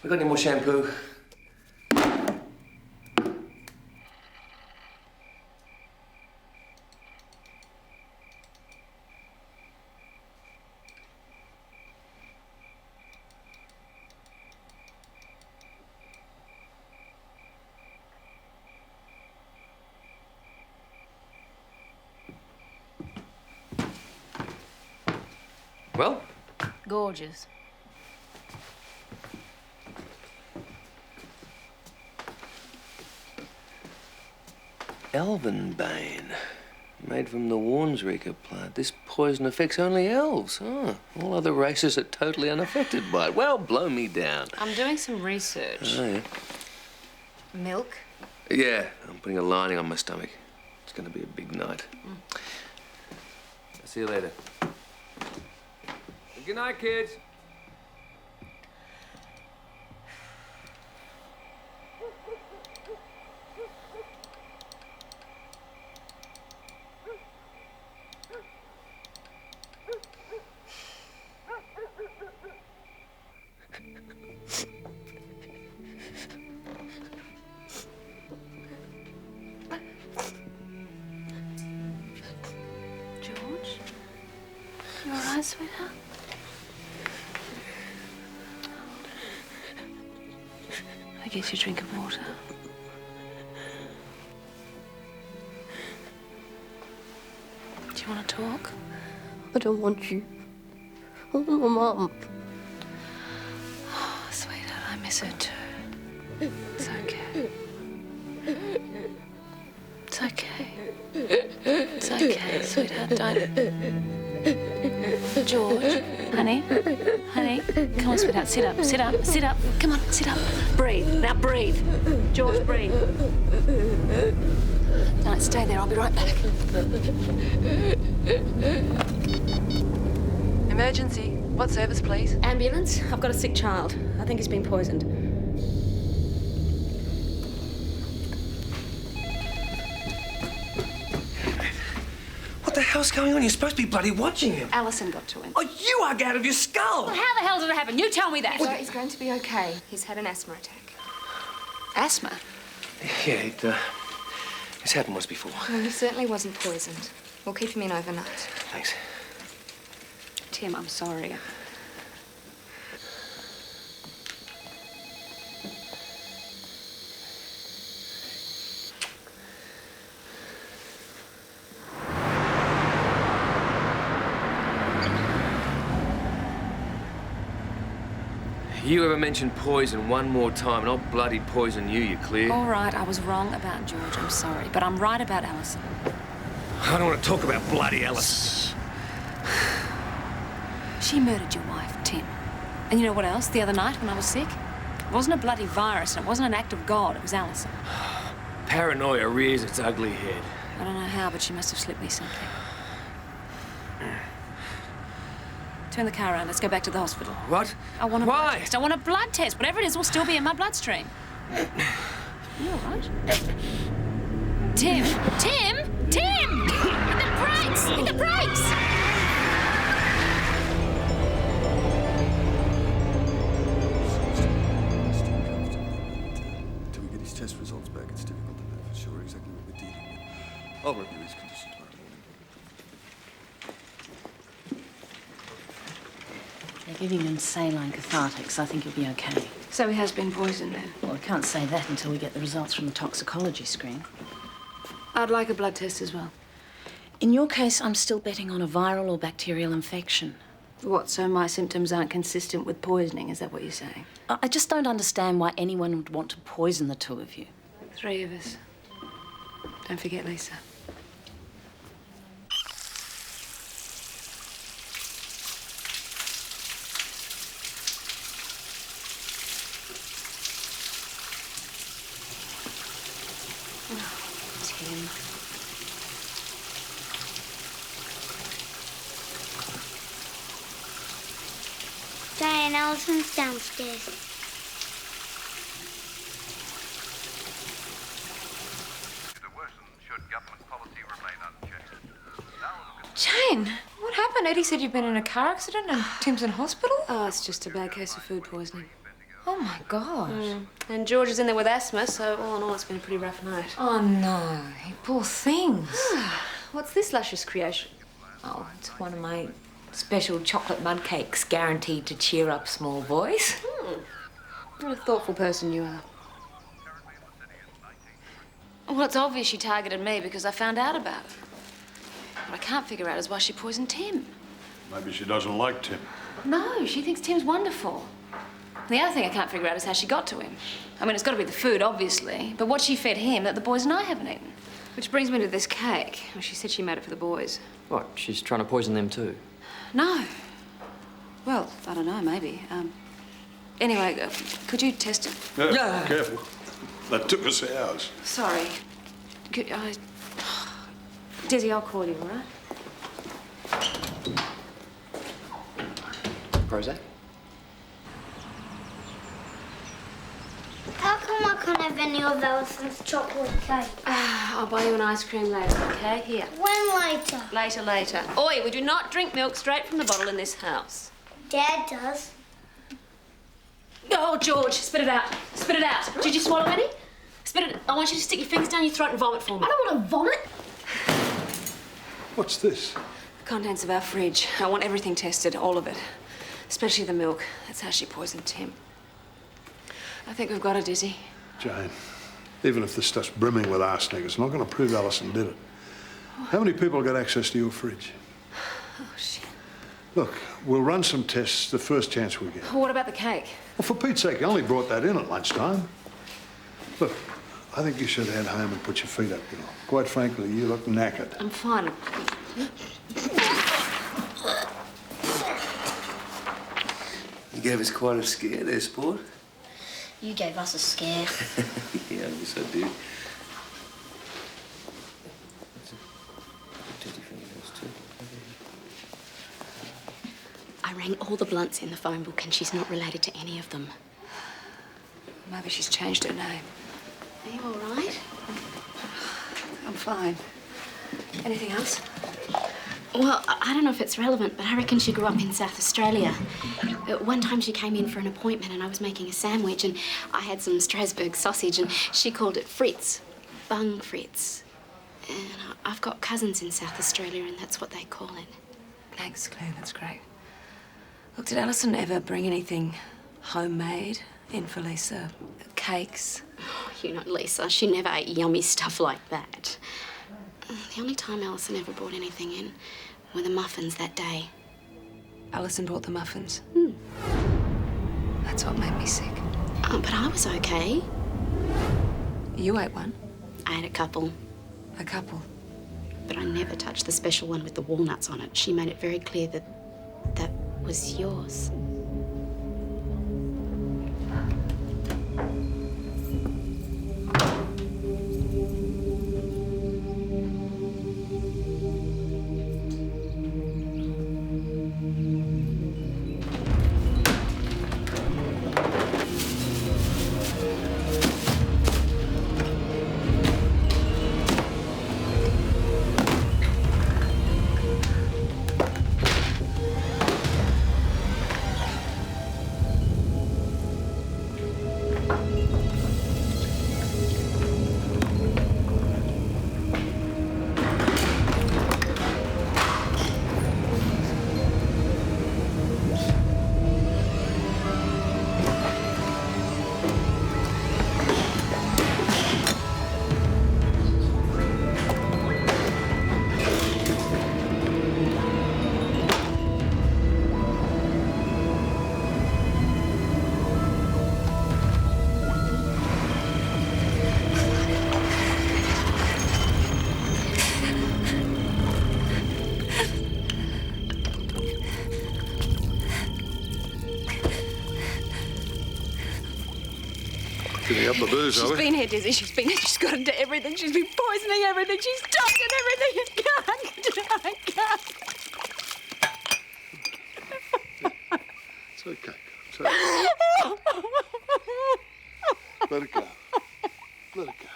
we got any more shampoo? Well? Gorgeous. Elvenbane, made from the Warnsreeker plant. This poison affects only elves. Oh, all other races are totally unaffected by it. Well, blow me down. I'm doing some research. Oh, yeah. Milk? Yeah, I'm putting a lining on my stomach. It's going to be a big night. I'll see you later. Good night, kids. George? You all right, sweetheart? I get you a drink of water. Do you want to talk? I don't want you. I want my mum. Oh, sweetheart, I miss her too. It's okay. It's okay. It's okay, sweetheart. Don't. George, honey, come on, sweetheart, sit up, sit up, sit up. Come on, sit up. Breathe. Now breathe. George, breathe. No, stay there. I'll be right back. Emergency. What service, please? Ambulance. I've got a sick child. I think he's been poisoned. What the hell's going on? You're supposed to be bloody watching him. Alison got to him. Oh, you are out of your skull! Well, how the hell did it happen? You tell me that. Well, he's going to be okay. He's had an asthma attack. Asthma? Yeah, it's happened once before. Well, he certainly wasn't poisoned. We'll keep him in overnight. Thanks. Tim, I'm sorry. You ever mention poison one more time and I'll bloody poison you, you clear? All right, I was wrong about George, I'm sorry. But I'm right about Alison. I don't want to talk about bloody Alice. She murdered your wife, Tim. And you know what else? The other night when I was sick? It wasn't a bloody virus and it wasn't an act of God, it was Alison. Paranoia rears its ugly head. I don't know how, but she must have slipped me something. Turn the car around. Let's go back to the hospital. What? I want a Why? blood test. I want a blood test. Whatever it is will still be in my bloodstream. You all right? Tim! Tim! Tim! Hit the brakes! Hit the brakes! Until we get his test results back, it's difficult to know for sure exactly what we're dealing with. I'll review his condition tomorrow morning. They're giving him saline cathartics. I think he'll be okay. So he has been poisoned then? Well, we can't say that until we get the results from the toxicology screen. I'd like a blood test as well. In your case, I'm still betting on a viral or bacterial infection. What, so my symptoms aren't consistent with poisoning? Is that what you're saying? I just don't understand why anyone would want to poison the two of you. 3 of us. Don't forget Lisa. Tim. Jane, Allison's downstairs. Jane, what happened? Eddie said you've been in a car accident and Tim's in hospital? Oh, it's just a bad case of food poisoning. Oh, my gosh. And George is in there with asthma, so all in all, it's been a pretty rough night. Oh, no. Poor things. What's this luscious creation? Oh, it's one of my special chocolate mud cakes guaranteed to cheer up small boys. What a thoughtful person you are. Well, it's obvious she targeted me because I found out about it. What I can't figure out is why she poisoned Tim. Maybe she doesn't like Tim. No, she thinks Tim's wonderful. The other thing I can't figure out is how she got to him. I mean, it's got to be the food, obviously, but what she fed him that the boys and I haven't eaten. Which brings me to this cake. Well, she said she made it for the boys. What, she's trying to poison them too? No. Well, I don't know, maybe. Anyway, could you test it? Yeah, careful. That took us hours. Sorry. Dizzy, I'll call you, all right? Prozac? How come I can't have any of Allison's chocolate cake? I'll buy you an ice cream later, okay? Here. When later? Later. Oi, we do not drink milk straight from the bottle in this house. Dad does. Oh, George, spit it out. Spit it out. Did you swallow any? Spit it. I want you to stick your fingers down your throat and vomit for me. I don't want to vomit. What's this? The contents of our fridge. I want everything tested, all of it. Especially the milk. That's how she poisoned Tim. I think we've got her, Dizzy. Jane, even if this stuff's brimming with arsenic, it's not going to prove Allison did it. How many people got access to your fridge? Oh, shit. Look, we'll run some tests the first chance we get. Well, what about the cake? Well, for Pete's sake, you only brought that in at lunchtime. Look, I think you should head home and put your feet up, you know. Quite frankly, you look knackered. I'm fine. You gave us quite a scare there, sport. You gave us a scare. Yeah, I guess I did. I rang all the blunts in the phone book and she's not related to any of them. Maybe she's changed her name. Are you all right? I'm fine. Anything else? Well, I don't know if it's relevant, but I reckon she grew up in South Australia. One time she came in for an appointment and I was making a sandwich and I had some Strasbourg sausage and she called it Fritz. Bung Fritz. And I've got cousins in South Australia and that's what they call it. Thanks, Claire. That's great. Look, did Allison ever bring anything homemade in for Lisa? Cakes? Oh, you know, Lisa, she never ate yummy stuff like that. The only time Allison ever brought anything in were the muffins that day. Allison brought the muffins? That's what made me sick. Oh, but I was okay. You ate one? I had a couple. A couple? But I never touched the special one with the walnuts on it. She made it very clear that that was yours. Getting up the booze, She's are we? been here, Dizzy. She's got into everything. She's been poisoning everything. She's toxing everything. I can't. It's okay. It's okay. Let it go. Let it go.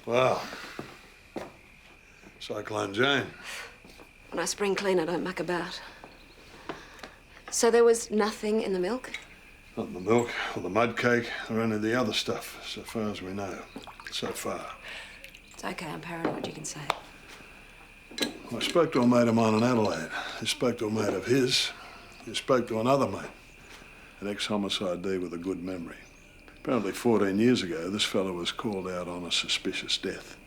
Wow. Cyclone Jane. When I spring clean, I don't muck about. So there was nothing in the milk? Not in the milk or the mud cake or any of the other stuff, so far as we know. So far. It's okay, I'm paranoid, you can say. I spoke to a mate of mine in Adelaide. He spoke to a mate of his. He spoke to another mate, an ex-homicide D with a good memory. Apparently 14 years ago, this fellow was called out on a suspicious death.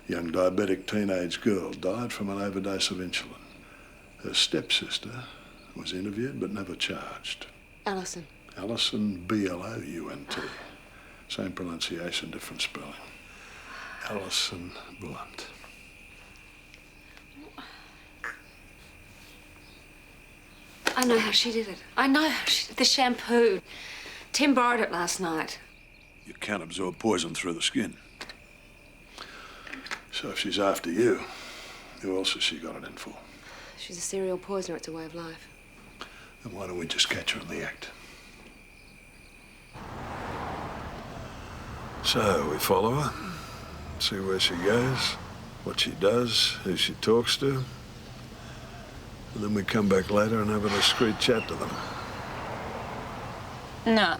A young diabetic teenage girl died from an overdose of insulin. Her stepsister was interviewed but never charged. Alison. Alison, B-L-O-U-N-T. Same pronunciation, different spelling. Alison Blunt. I know how she did it. I know how she did the shampoo. Tim borrowed it last night. You can't absorb poison through the skin. So if she's after you, who else has she got it in for? She's a serial poisoner. It's a way of life. Then why don't we just catch her in the act? So we follow her, see where she goes, what she does, who she talks to. And then we come back later and have a discreet chat to them. No.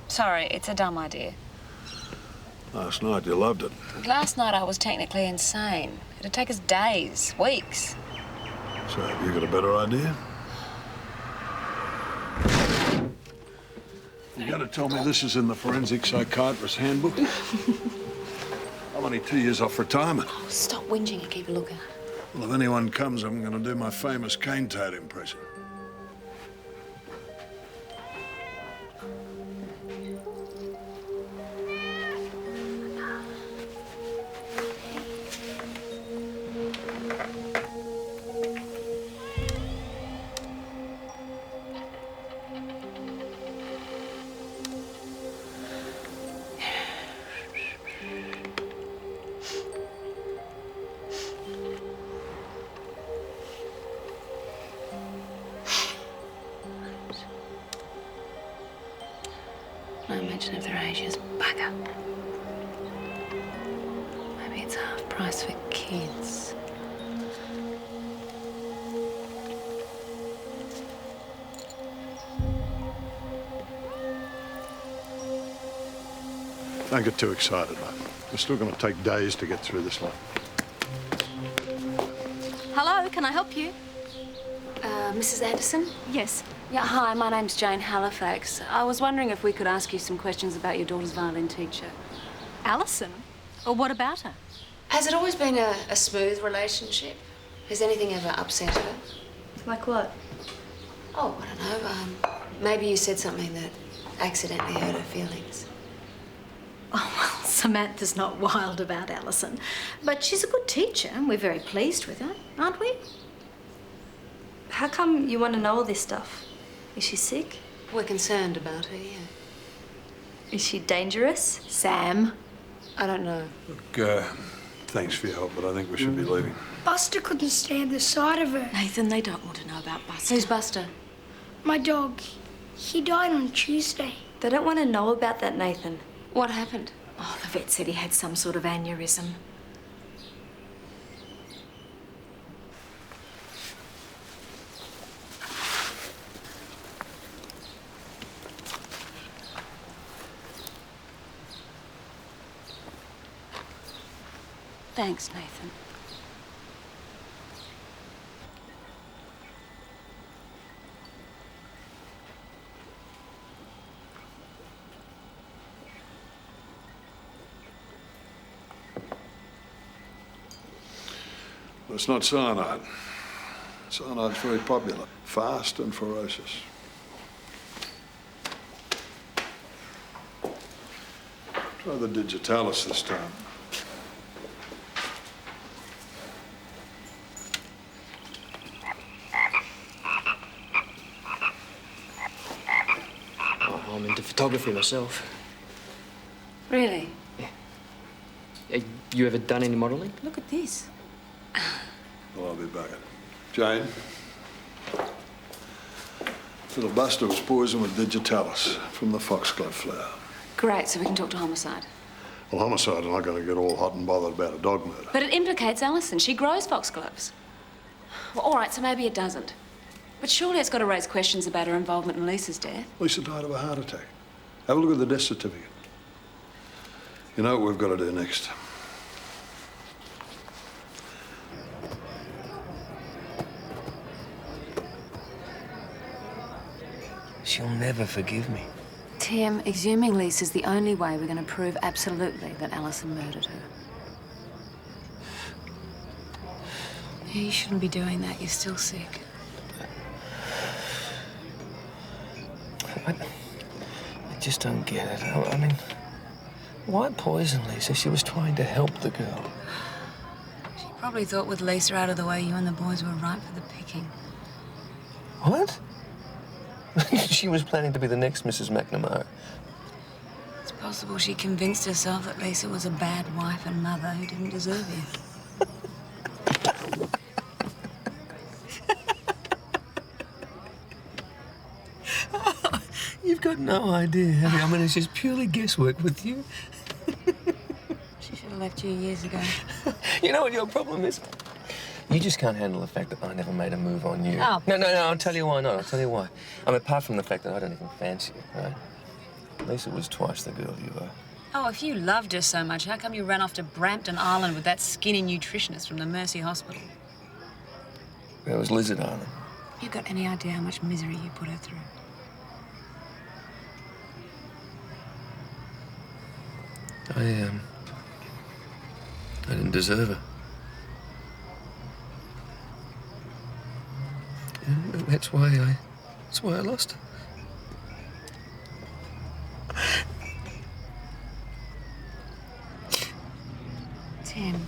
Sorry, it's a dumb idea. Last night you loved it. Last night I was technically insane. It'd take us days, weeks. So have you got a better idea? You gotta tell me this is in the forensic psychiatrist's handbook? I'm only 2 years off retirement. Oh, stop whinging and keep looking. Well, if anyone comes, I'm gonna do my famous cane toad impression. No mention of their ages. Bugger. Maybe it's half price for kids. Don't get too excited, mate. We're still gonna take days to get through this lot. Hello, can I help you? Mrs. Anderson? Yes. Yeah, hi, my name's Jane Halifax. I was wondering if we could ask you some questions about your daughter's violin teacher. Alison? Or what about her? Has it always been a smooth relationship? Has anything ever upset her? Like what? Oh, I don't know. Maybe you said something that accidentally hurt her feelings. Oh, well, Samantha's not wild about Alison, but she's a good teacher and we're very pleased with her, aren't we? How come you want to know all this stuff? Is she sick? We're concerned about her, yeah. Is she dangerous? Sam? I don't know. Look, thanks for your help, but I think we should be leaving. Buster couldn't stand the sight of her. Nathan, they don't want to know about Buster. Who's Buster? My dog. He died on Tuesday. They don't want to know about that, Nathan. What happened? Oh, the vet said he had some sort of aneurysm. Thanks, Nathan. Well, it's not cyanide. Cyanide's very popular, fast and ferocious. Try the digitalis this time. photography myself. Really? You ever done any modelling? Look at this. Well, I'll be back. Jane. Little Buster was poisoned with digitalis from the foxglove flower. Great, so we can talk to homicide. Well, homicide are not going to get all hot and bothered about a dog murder. But it implicates Alison. She grows foxgloves. Well, all right, so maybe it doesn't. But surely it's got to raise questions about her involvement in Lisa's death. Lisa died of a heart attack. Have a look at the death certificate. You know what we've got to do next? She'll never forgive me. Tim, exhuming Lisa's the only way we're going to prove absolutely that Alison murdered her. Yeah, you shouldn't be doing that. You're still sick. I just don't get it. I mean, why poison Lisa? She was trying to help the girl. She probably thought with Lisa out of the way, you and the boys were ripe for the picking. What? She was planning to be the next Mrs. McNamara. It's possible she convinced herself that Lisa was a bad wife and mother who didn't deserve you. You've got no idea, have you? I mean, it's just purely guesswork with you. She should have left you years ago. You know what your problem is? You just can't handle the fact that I never made a move on you. Oh. No, I'll tell you why not. I'll tell you why. I mean, apart from the fact that I don't even fancy you, right? Lisa was twice the girl you were. Oh, if you loved her so much, how come you ran off to Brampton Island with that skinny nutritionist from the Mercy Hospital? That was Lizard Island. You got any idea how much misery you put her through? I didn't deserve her. And that's why I lost her. Tim.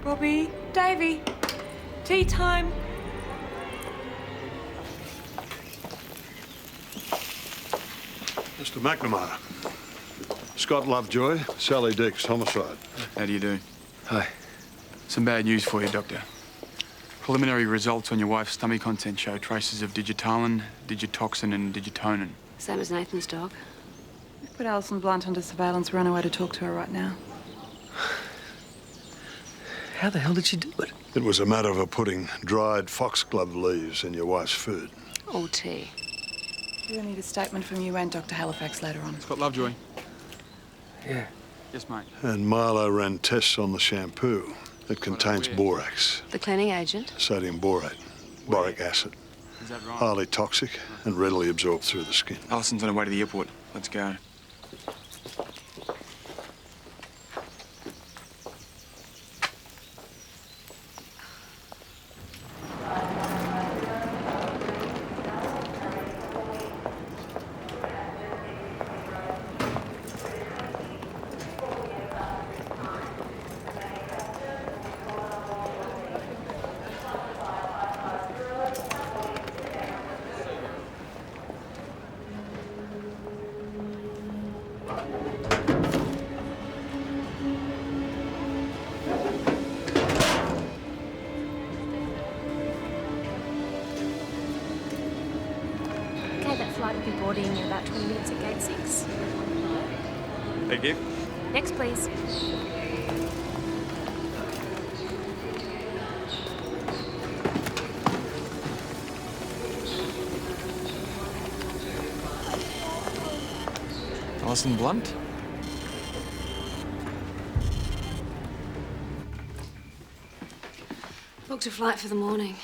Robbie, Davey, tea time. Mr. McNamara. Scott Lovejoy, Sally Dix, homicide. How do you do? Hi. Some bad news for you, Doctor. Preliminary results on your wife's stomach content show traces of digitalin, digitoxin and digitonin. Same as Nathan's dog. We've put Alison Blunt under surveillance. We're on our way to talk to her right now. How the hell did she do it? It was a matter of her putting dried foxglove leaves in your wife's food. All tea. We'll need a statement from you and Dr. Halifax later on. Scott Lovejoy. Yeah. Yes, mate. And Milo ran tests on the shampoo. It contains borax, The cleaning agent. sodium borate, boric acid. Is that right? Highly toxic and readily absorbed through the skin. Alison's on her way to the airport. Let's go. Okay, that flight will be boarding in about 20 minutes at gate 6. Thank you. Next, please. Alison Blunt? Booked a flight for the morning.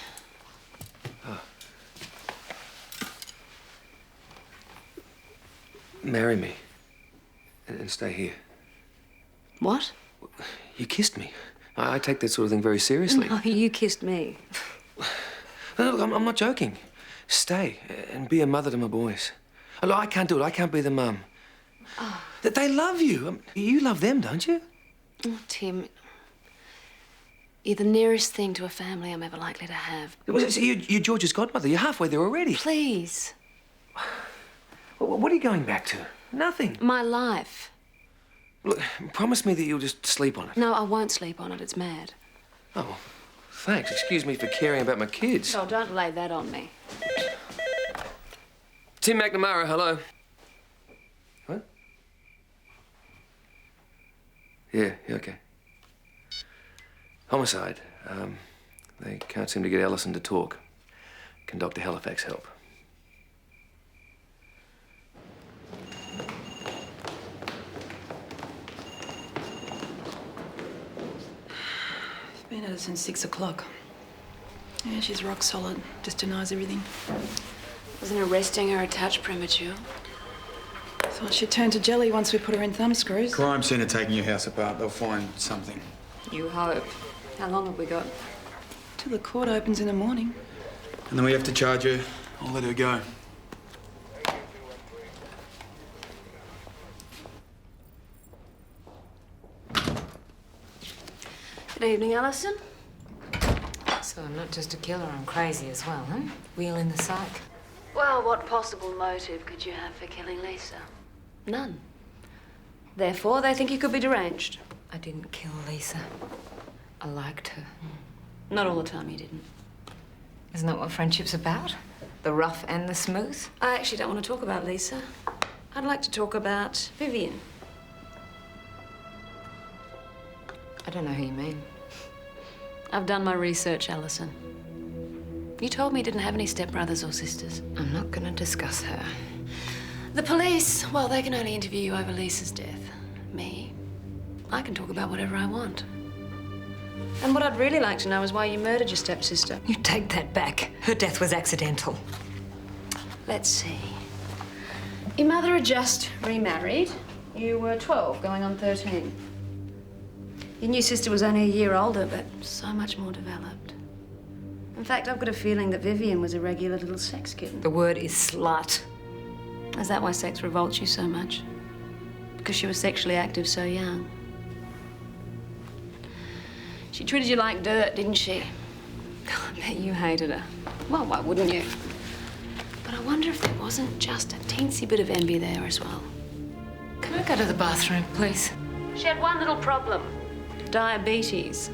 Marry me. And stay here. What? You kissed me. I take that sort of thing very seriously. No, you kissed me. No, look, I'm not joking. Stay and be a mother to my boys. Oh, look, I can't do it. I can't be the mum. Oh. That they love you. You love them, don't you? Oh, Tim, you're the nearest thing to a family I'm ever likely to have. You're George's godmother. You're halfway there already. Please. What are you going back to? Nothing. My life. Look, promise me that you'll just sleep on it. No, I won't sleep on it. It's mad. Oh, thanks. Excuse me for caring about my kids. Oh, don't lay that on me. Tim McNamara, hello. What? Yeah, okay. Homicide. They can't seem to get Alison to talk. Can Dr. Halifax help? Been at her since 6 o'clock. Yeah, she's rock solid. Just denies everything. Wasn't arresting her attached premature? Thought she'd turn to jelly once we put her in thumb screws. Crime scene are taking your house apart. They'll find something. You hope. How long have we got? Till the court opens in the morning. And then we have to charge her I'll let her go. Good evening, Alison. So I'm not just a killer, I'm crazy as well, huh? Wheel in the psych. Well, what possible motive could you have for killing Lisa? None. Therefore, they think you could be deranged. I didn't kill Lisa. I liked her. Not all the time you didn't. Isn't that what friendship's about? The rough and the smooth? I actually don't want to talk about Lisa. I'd like to talk about Vivian. I don't know who you mean. I've done my research, Alison. You told me you didn't have any stepbrothers or sisters. I'm not going to discuss her. The police, well, they can only interview you over Lisa's death. Me, I can talk about whatever I want. And what I'd really like to know is why you murdered your stepsister. You take that back. Her death was accidental. Let's see. Your mother had just remarried. You were 12, going on 13. Your new sister was only a year older, but so much more developed. In fact, I've got a feeling that Vivian was a regular little sex kitten. The word is slut. Is that why sex revolts you so much? Because she was sexually active so young? She treated you like dirt, didn't she? I bet you hated her. Well, why wouldn't you? But I wonder if there wasn't just a teensy bit of envy there as well. Can I go to the bathroom, please? She had one little problem. Diabetes.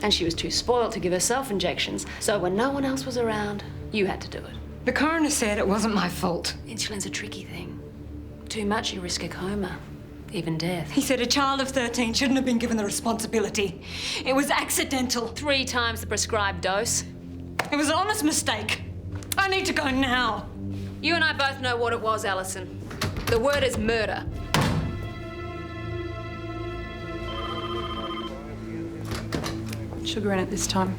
And she was too spoiled to give herself injections, so when no one else was around, you had to do it. The coroner said it wasn't my fault. Insulin's a tricky thing. Too much, you risk a coma, even death. He said a child of 13 shouldn't have been given the responsibility. It was accidental. 3 times the prescribed dose. It was an honest mistake. I need to go now. You and I both know what it was, Alison. The word is murder. Sugar in it this time.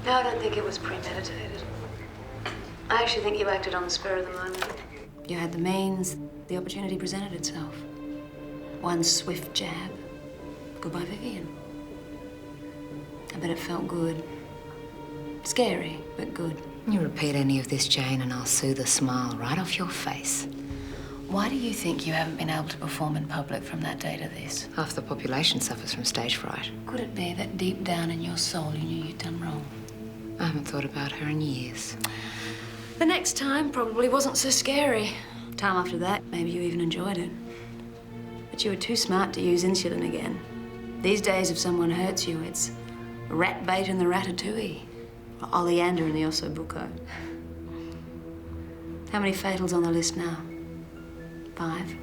No, I don't think it was premeditated. I actually think you acted on the spur of the moment. You had the means, the opportunity presented itself. One swift jab. Goodbye, Vivian. I bet it felt good. Scary, but good. You repeat any of this, Jane, and I'll soothe a smile right off your face. Why do you think you haven't been able to perform in public from that day to this? Half the population suffers from stage fright. Could it be that deep down in your soul you knew you'd done wrong? I haven't thought about her in years. The next time probably wasn't so scary. Time after that, maybe you even enjoyed it. But you were too smart to use insulin again. These days, if someone hurts you, it's rat bait in the ratatouille, or oleander in the ossobuco. How many fatals on the list now? 5?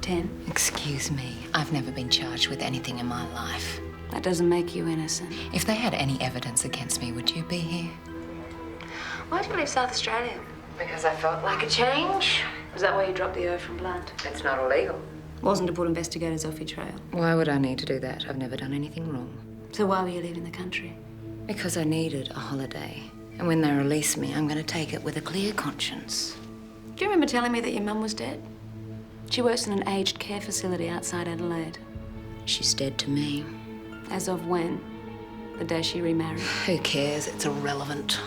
10? Excuse me, I've never been charged with anything in my life. That doesn't make you innocent. If they had any evidence against me, would you be here? Why'd you leave South Australia? Because I felt like a change. Was that why you dropped the O from Blunt? It's not illegal. Wasn't to put investigators off your trail. Why would I need to do that? I've never done anything wrong. So why were you leaving the country? Because I needed a holiday. And when they release me, I'm going to take it with a clear conscience. Do you remember telling me that your mum was dead? She works in an aged care facility outside Adelaide. She's dead to me. As of when? The day she remarried? Who cares? It's irrelevant.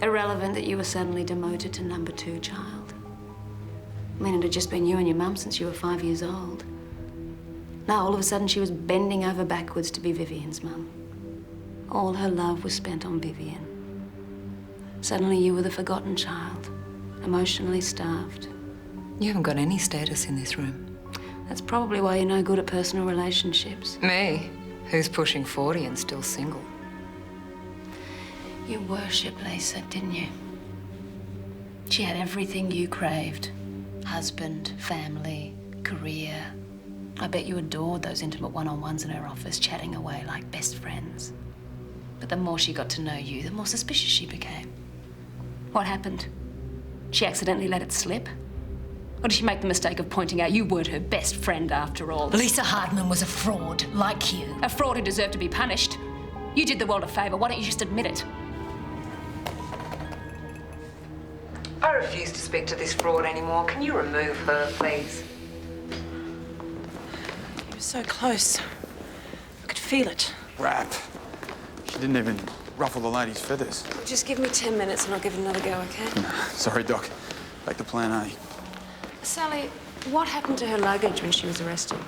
Irrelevant that you were suddenly demoted to number 2 child. I mean, it had just been you and your mum since you were 5 years old. Now, all of a sudden, she was bending over backwards to be Vivian's mum. All her love was spent on Vivian. Suddenly, you were the forgotten child, emotionally starved. You haven't got any status in this room. That's probably why you're no good at personal relationships. Me? Who's pushing 40 and still single? You worshipped Lisa, didn't you? She had everything you craved. Husband, family, career. I bet you adored those intimate one-on-ones in her office, chatting away like best friends. But the more she got to know you, the more suspicious she became. What happened? She accidentally let it slip? Or did she make the mistake of pointing out you weren't her best friend after all? Lisa Hardman was a fraud, like you. A fraud who deserved to be punished. You did the world a favour. Why don't you just admit it? I refuse to speak to this fraud anymore. Can you remove her, please? was so close. I could feel it. Rap. She didn't even ruffle the lady's feathers. Just give me 10 minutes and I'll give it another go, okay? Sorry, Doc. Back to plan A. Sally, what happened to her luggage when she was arrested?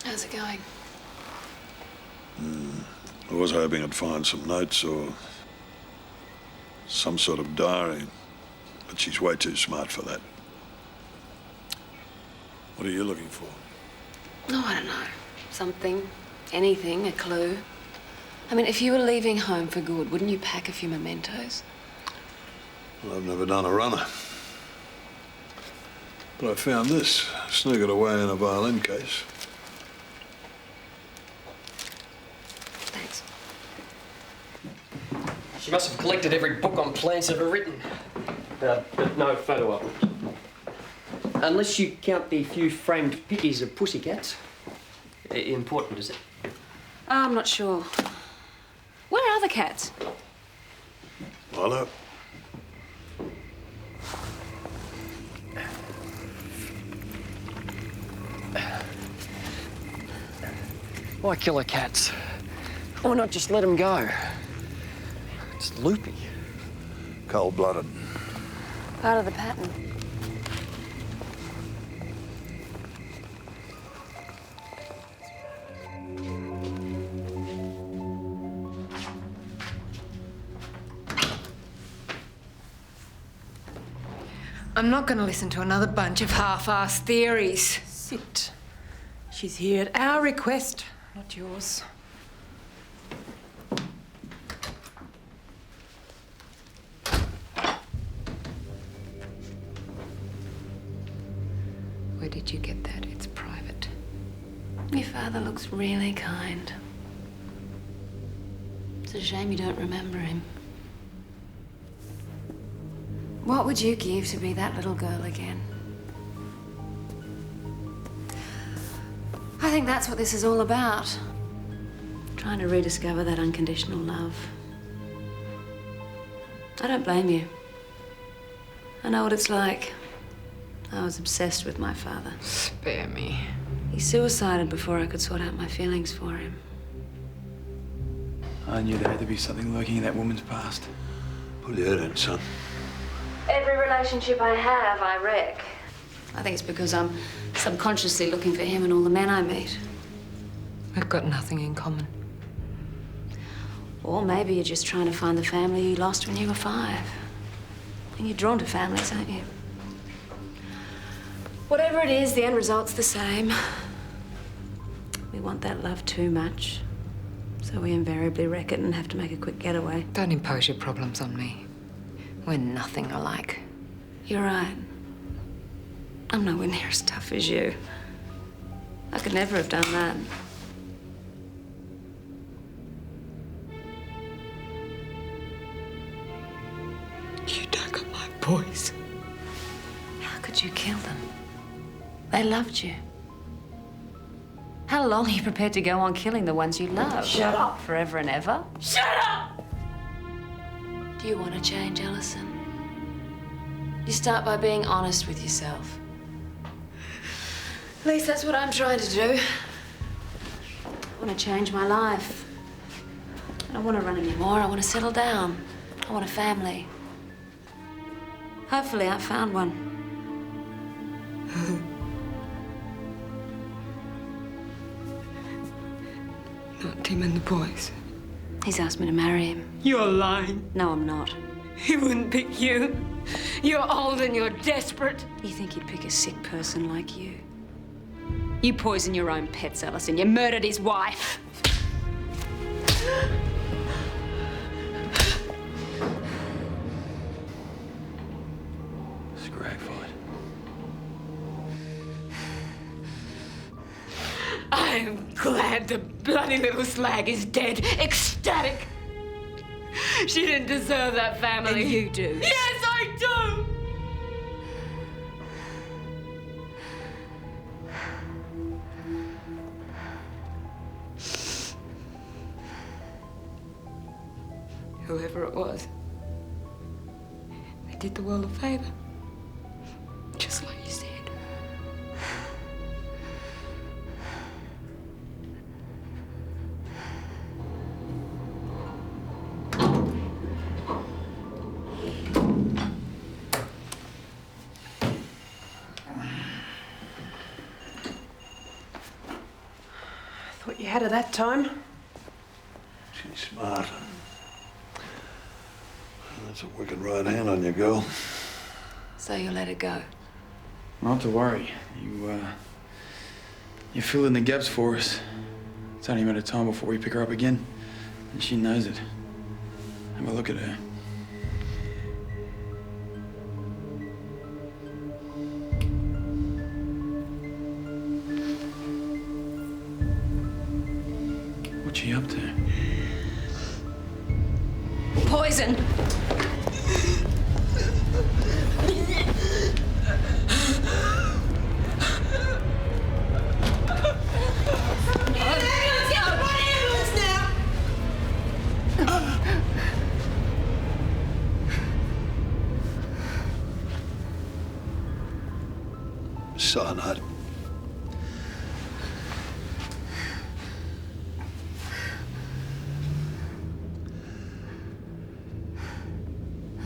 How's it going? I was hoping I'd find some notes or some sort of diary, but she's way too smart for that. What are you looking for? Oh, I don't know. Something, anything, a clue. I mean, if you were leaving home for good, wouldn't you pack a few mementos? Well, I've never done a runner. But I found this, snookered away in a violin case. Thanks. She must have collected every book on plants ever written. But no photo of them. Unless you count the few framed pictures of pussycats. Important, is it? I'm not sure. Where are the cats? Hello. Why kill her cats? Why not just let them go? It's loopy. Cold-blooded. Part of the pattern. I'm not going to listen to another bunch of half-assed theories. Sit. She's here at our request, not yours. Where did you get that? It's private. Your father looks really kind. It's a shame you don't remember him. What would you give to be that little girl again? I think that's what this is all about. Trying to rediscover that unconditional love. I don't blame you. I know what it's like. I was obsessed with my father. Spare me. He suicided before I could sort out my feelings for him. I knew there had to be something lurking in that woman's past. Pull your head in, son. Every relationship I have, I wreck. I think it's because I'm subconsciously looking for him in all the men I meet. We've got nothing in common. Or maybe you're just trying to find the family you lost when you were 5. And you're drawn to families, aren't you? Whatever it is, the end result's the same. We want that love too much. So we invariably wreck it and have to make a quick getaway. Don't impose your problems on me. We're nothing alike. You're right. I'm nowhere near as tough as you. I could never have done that. You dug up my boys. How could you kill them? They loved you. How long are you prepared to go on killing the ones you love? Shut up. Forever and ever? Shut up! Do you want to change, Alison? You start by being honest with yourself. At least that's what I'm trying to do. I want to change my life. I don't want to run anymore. I want to settle down. I want a family. Hopefully, I found one. Not Tim and the boys. He's asked me to marry him. You're lying. No, I'm not. He wouldn't pick you. You're old and you're desperate. You think he'd pick a sick person like you? You poisoned your own pets, Alison. You murdered his wife. Scrag fight. I'm glad the bloody little slag is dead. Ecstatic. She didn't deserve that family. And you do. Yes, I do. whoever it was. They did the world a favour. Just like you said. Thought you had her that time. She's smart. That's a wicked right hand on you, girl. So you let her go? Not to worry. You fill in the gaps for us. It's only a matter of time before we pick her up again. And she knows it. Have a look at her. What's she up to? Poison! Cyanide.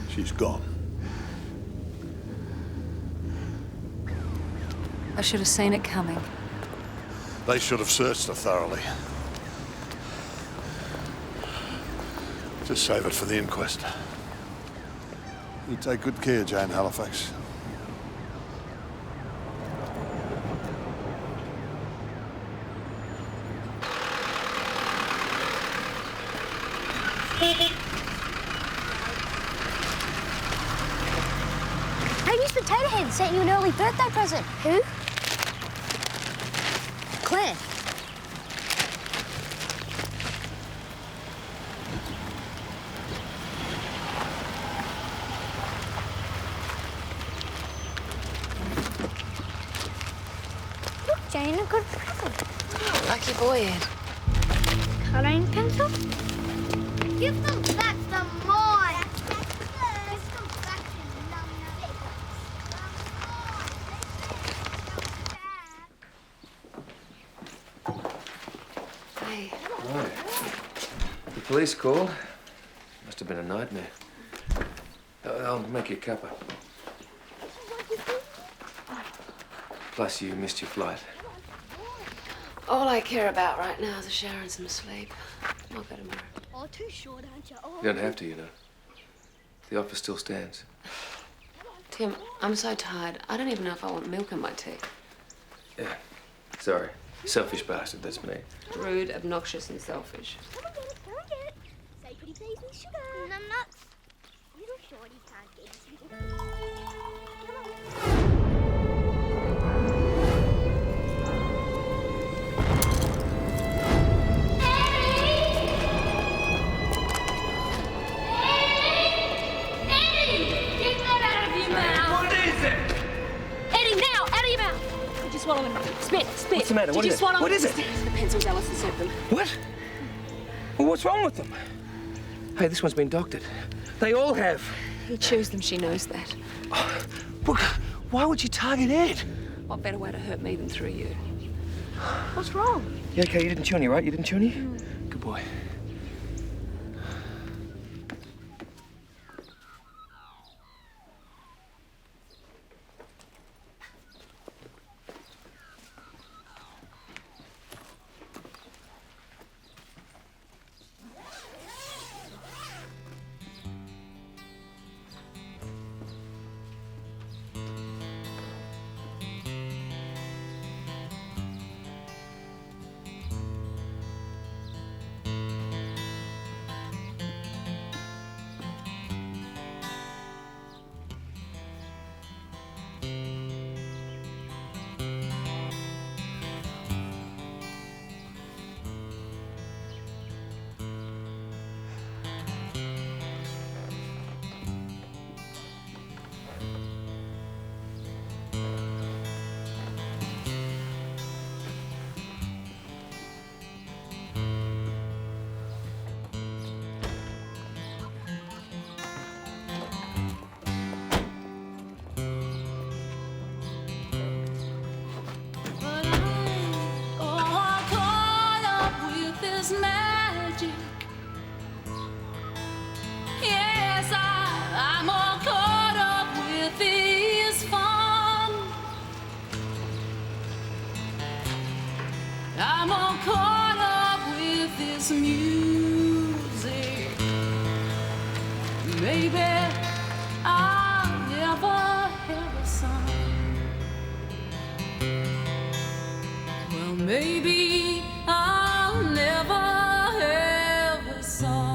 She's gone. I should have seen it coming. They should have searched her thoroughly. Just save it for the inquest. You take good care, Jane Halifax. Amy's Potato Head sent you an early birthday present. Who? Claire. Look, Jane, a good present. Lucky boy, Ed. Colouring pencil? Give them back the mine. Hey. Right. The police called. Must have been a nightmare. I'll make you a cuppa. Plus, you missed your flight. All I care about right now is a shower and some sleep. I'll go tomorrow. Oh, too short, aren't you? Oh, You don't have to, you know. The offer still stands. Tim, I'm so tired. I don't even know if I want milk in my tea. Yeah. Sorry. Selfish bastard, that's me. Rude, obnoxious, and selfish. Come and get it, come and get it. Say pretty please with sugar. Num nuts. Little shorty can't get you. Swallow it. Spit, spit. What's the matter? Did What you is it? swallow What it? is it? The pencils Alison sent them. What? Well, what's wrong with them? Hey, this one's been doctored. They all have. He chews them, she knows that. Look, why would you target Ed? What better way to hurt me than through you? What's wrong? You okay? You didn't chew any, right? You didn't chew any? Good boy. this music. Maybe I'll never have a son. Well, maybe I'll never have a son.